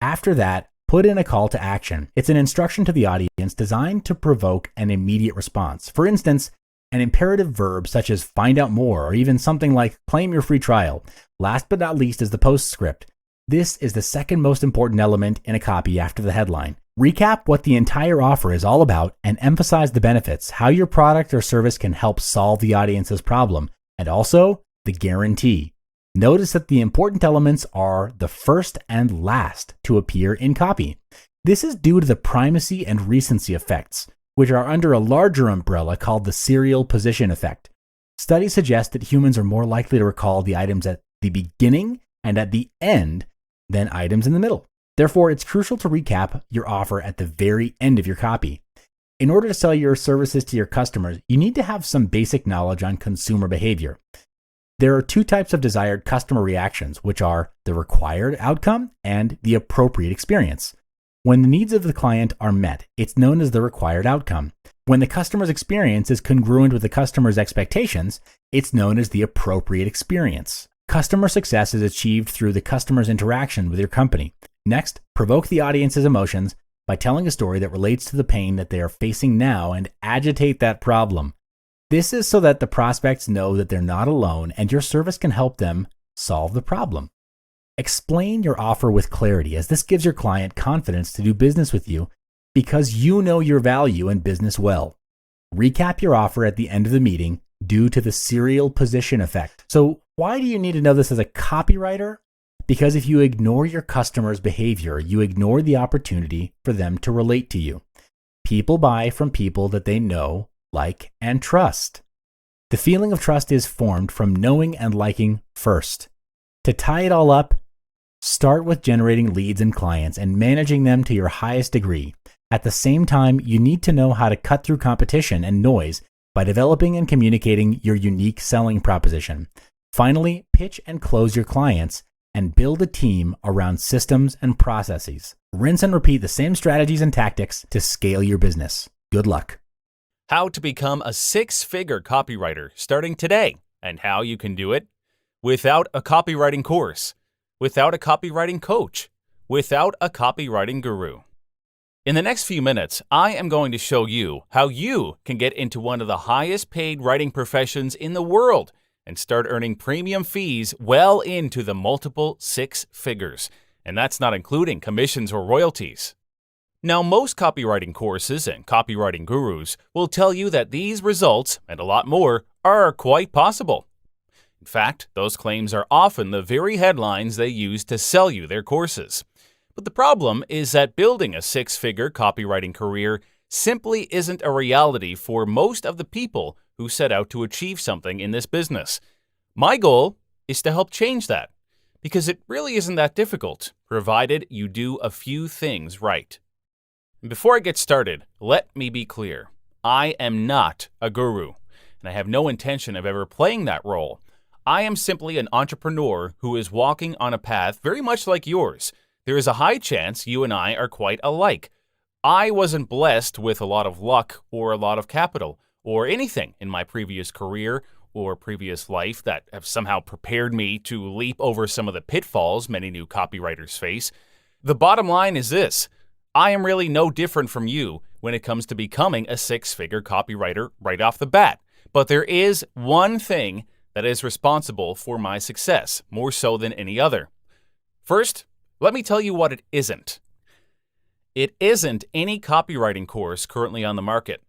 Speaker 1: After that, put in a call to action. It's an instruction to the audience designed to provoke an immediate response. For instance, an imperative verb such as find out more, or even something like claim your free trial. Last but not least is the postscript. This is the second most important element in a copy after the headline. Recap what the entire offer is all about and emphasize the benefits, how your product or service can help solve the audience's problem, and also the guarantee. Notice that the important elements are the first and last to appear in copy. This is due to the primacy and recency effects, which are under a larger umbrella called the serial position effect. Studies suggest that humans are more likely to recall the items at the beginning and at the end than items in the middle. Therefore, it's crucial to recap your offer at the very end of your copy. In order to sell your services to your customers, you need to have some basic knowledge on consumer behavior. There are two types of desired customer reactions, which are the required outcome and the appropriate experience. When the needs of the client are met, it's known as the required outcome. When the customer's experience is congruent with the customer's expectations, it's known as the appropriate experience. Customer success is achieved through the customer's interaction with your company. Next, provoke the audience's emotions by telling a story that relates to the pain that they are facing now and agitate that problem. This is so that the prospects know that they're not alone and your service can help them solve the problem. Explain your offer with clarity, as this gives your client confidence to do business with you because you know your value and business well. Recap your offer at the end of the meeting due to the serial position effect. So why do you need to know this as a copywriter? Because if you ignore your customer's behavior, you ignore the opportunity for them to relate to you. People buy from people that they know, like, and trust. The feeling of trust is formed from knowing and liking first. To tie it all up, start with generating leads and clients and managing them to your highest degree. At the same time, you need to know how to cut through competition and noise by developing and communicating your unique selling proposition. Finally, pitch and close your clients and build a team around systems and processes. Rinse and repeat the same strategies and tactics to scale your business. Good luck.
Speaker 2: How to become a six-figure copywriter starting today, and how you can do it without a copywriting course, without a copywriting coach, without a copywriting guru. In the next few minutes, I am going to show you how you can get into one of the highest paid writing professions in the world and start earning premium fees well into the multiple six figures. And that's not including commissions or royalties. Now, most copywriting courses and copywriting gurus will tell you that these results, and a lot more, are quite possible. In fact, those claims are often the very headlines they use to sell you their courses. But the problem is that building a six-figure copywriting career simply isn't a reality for most of the people who set out to achieve something in this business. My goal is to help change that, because it really isn't that difficult, provided you do a few things right. Before I get started, let me be clear. I am not a guru, and I have no intention of ever playing that role. I am simply an entrepreneur who is walking on a path very much like yours. There is a high chance you and I are quite alike. I wasn't blessed with a lot of luck or a lot of capital or anything in my previous career or previous life that have somehow prepared me to leap over some of the pitfalls many new copywriters face. The bottom line is this: I am really no different from you when it comes to becoming a six-figure copywriter right off the bat. But there is one thing that is responsible for my success, more so than any other. First, let me tell you what it isn't. It isn't any copywriting course currently on the market.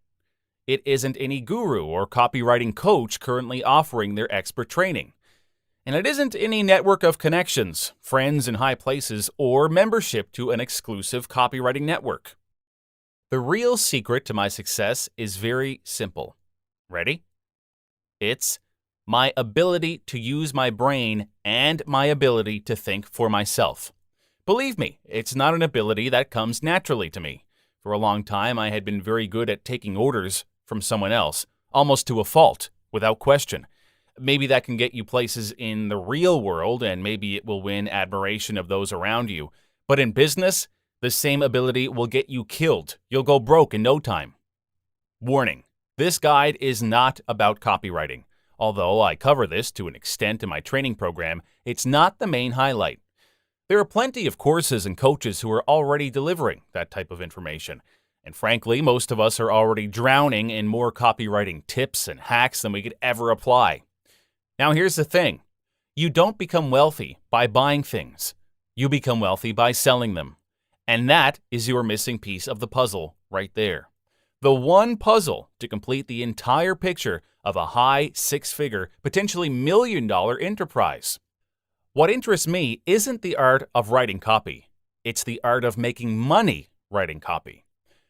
Speaker 2: It isn't any guru or copywriting coach currently offering their expert training. And it isn't any network of connections, friends in high places, or membership to an exclusive copywriting network. The real secret to my success is very simple. Ready? It's my ability to use my brain and my ability to think for myself. Believe me, it's not an ability that comes naturally to me. For a long time, I had been very good at taking orders from someone else, almost to a fault, without question. Maybe that can get you places in the real world, and maybe it will win admiration of those around you. But in business, the same ability will get you killed. You'll go broke in no time. Warning: this guide is not about copywriting. Although I cover this to an extent in my training program, it's not the main highlight. There are plenty of courses and coaches who are already delivering that type of information. And frankly, most of us are already drowning in more copywriting tips and hacks than we could ever apply. Now here's the thing. You don't become wealthy by buying things. You become wealthy by selling them. And that is your missing piece of the puzzle right there. The one puzzle to complete the entire picture of a high six-figure, potentially million-dollar enterprise. What interests me isn't the art of writing copy. It's the art of making money writing copy.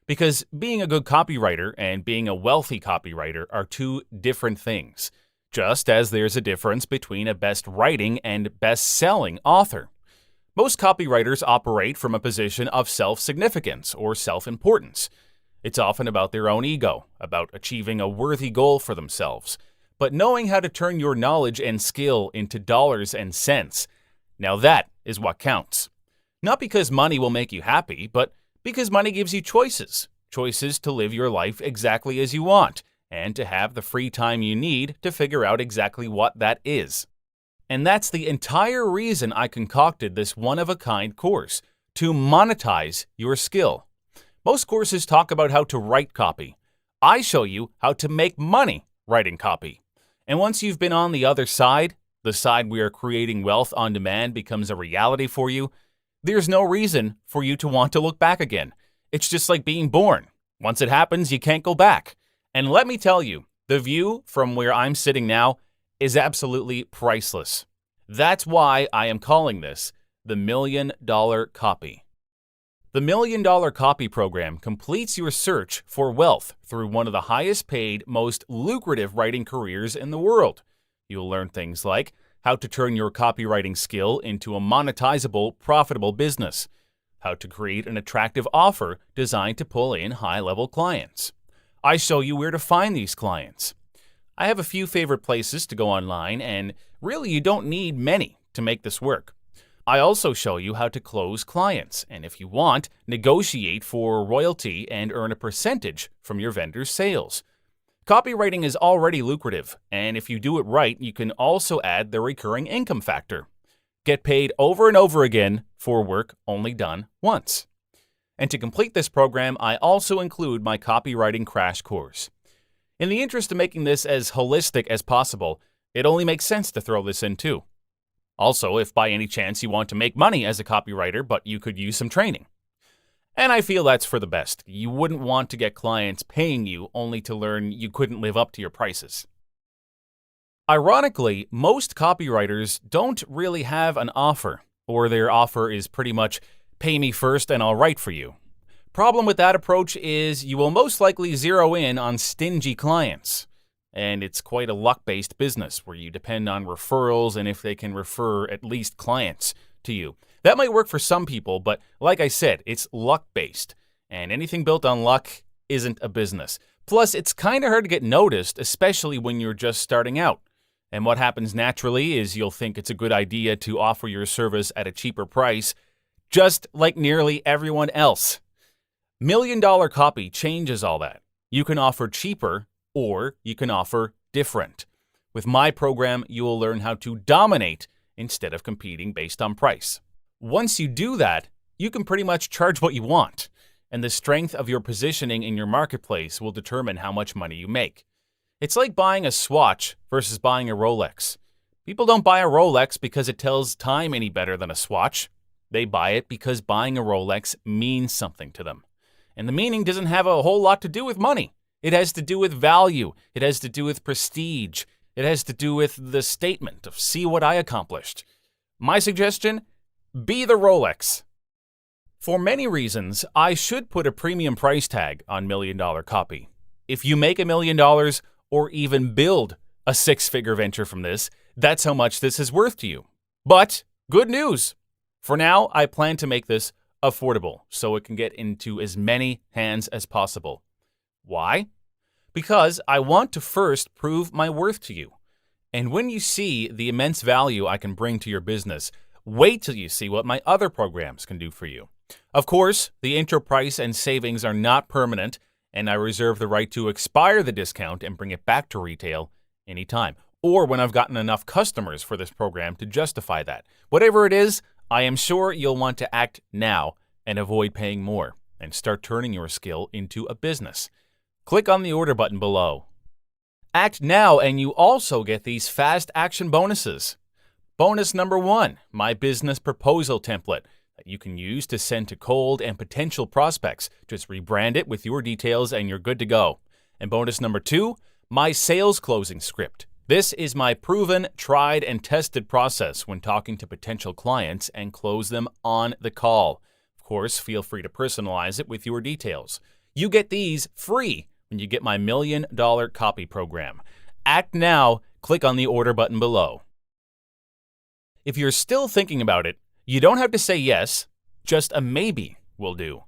Speaker 2: Because being a good copywriter and being a wealthy copywriter are two different things, just as there's a difference between a best writing and best-selling author. Most copywriters operate from a position of self-significance or self-importance. It's often about their own ego, about achieving a worthy goal for themselves. But knowing how to turn your knowledge and skill into dollars and cents, now that is what counts. Not because money will make you happy, but because money gives you choices. Choices to live your life exactly as you want, and to have the free time you need to figure out exactly what that is. And that's the entire reason I concocted this one-of-a-kind course, to monetize your skill. Most courses talk about how to write copy. I show you how to make money writing copy. And once you've been on the other side, the side where creating wealth on demand becomes a reality for you, there's no reason for you to want to look back again. It's just like being born. Once it happens, you can't go back. And let me tell you, the view from where I'm sitting now is absolutely priceless. That's why I am calling this the $1 Million Copy. The $1 Million Copy program completes your search for wealth through one of the highest paid, most lucrative writing careers in the world. You'll learn things like how to turn your copywriting skill into a monetizable, profitable business, how to create an attractive offer designed to pull in high-level clients. I show you where to find these clients. I have a few favorite places to go online, and really you don't need many to make this work. I also show you how to close clients, and if you want, negotiate for royalty and earn a percentage from your vendor's sales. Copywriting is already lucrative, and if you do it right, you can also add the recurring income factor. Get paid over and over again for work only done once. And to complete this program, I also include my copywriting crash course. In the interest of making this as holistic as possible, it only makes sense to throw this in too. Also, if by any chance you want to make money as a copywriter, but you could use some training. And I feel that's for the best. You wouldn't want to get clients paying you only to learn you couldn't live up to your prices. Ironically, most copywriters don't really have an offer, or their offer is pretty much pay me first and I'll write for you. Problem with that approach is you will most likely zero in on stingy clients. And it's quite a luck-based business where you depend on referrals and if they can refer at least clients to you. That might work for some people, but like I said, it's luck-based. And anything built on luck isn't a business. Plus, it's kind of hard to get noticed, especially when you're just starting out. And what happens naturally is you'll think it's a good idea to offer your service at a cheaper price, just like nearly everyone else. $1 Million Copy changes all that. You can offer cheaper, or you can offer different. With my program, you will learn how to dominate instead of competing based on price. Once you do that, you can pretty much charge what you want, and the strength of your positioning in your marketplace will determine how much money you make. It's like buying a Swatch versus buying a Rolex. People don't buy a Rolex because it tells time any better than a Swatch. They buy it because buying a Rolex means something to them. And the meaning doesn't have a whole lot to do with money. It has to do with value. It has to do with prestige. It has to do with the statement of see what I accomplished. My suggestion, be the Rolex. For many reasons, I should put a premium price tag on $1 Million Copy. If you make $1 million or even build a six-figure venture from this, that's how much this is worth to you. But good news. For now, I plan to make this affordable so it can get into as many hands as possible. Why? Because I want to first prove my worth to you. And when you see the immense value I can bring to your business, wait till you see what my other programs can do for you. Of course, the intro price and savings are not permanent, and I reserve the right to expire the discount and bring it back to retail anytime, or when I've gotten enough customers for this program to justify that. Whatever it is, I am sure you'll want to act now and avoid paying more and start turning your skill into a business. Click on the order button below. Act now and you also get these fast action bonuses. Bonus number 1, my business proposal template. that you can use to send to cold and potential prospects. Just rebrand it with your details and you're good to go. And bonus number 2, my sales closing script. This is my proven, tried, and tested process when talking to potential clients and close them on the call. Of course, feel free to personalize it with your details. You get these free when you get my $1 Million Copy Program. Act now. Click on the order button below. If you're still thinking about it, you don't have to say yes, just a maybe will do.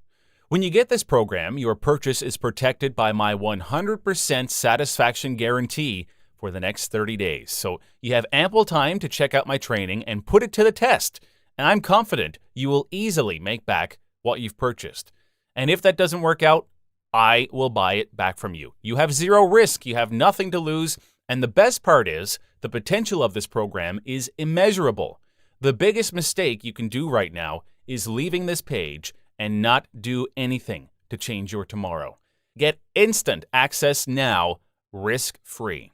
Speaker 2: When you get this program, your purchase is protected by my 100% satisfaction guarantee for the next 30 days. So you have ample time to check out my training and put it to the test. And I'm confident you will easily make back what you've purchased. And if that doesn't work out, I will buy it back from you. You have zero risk. You have nothing to lose. And the best part is, the potential of this program is immeasurable. The biggest mistake you can do right now is leaving this page and not do anything to change your tomorrow. Get instant access now, risk-free.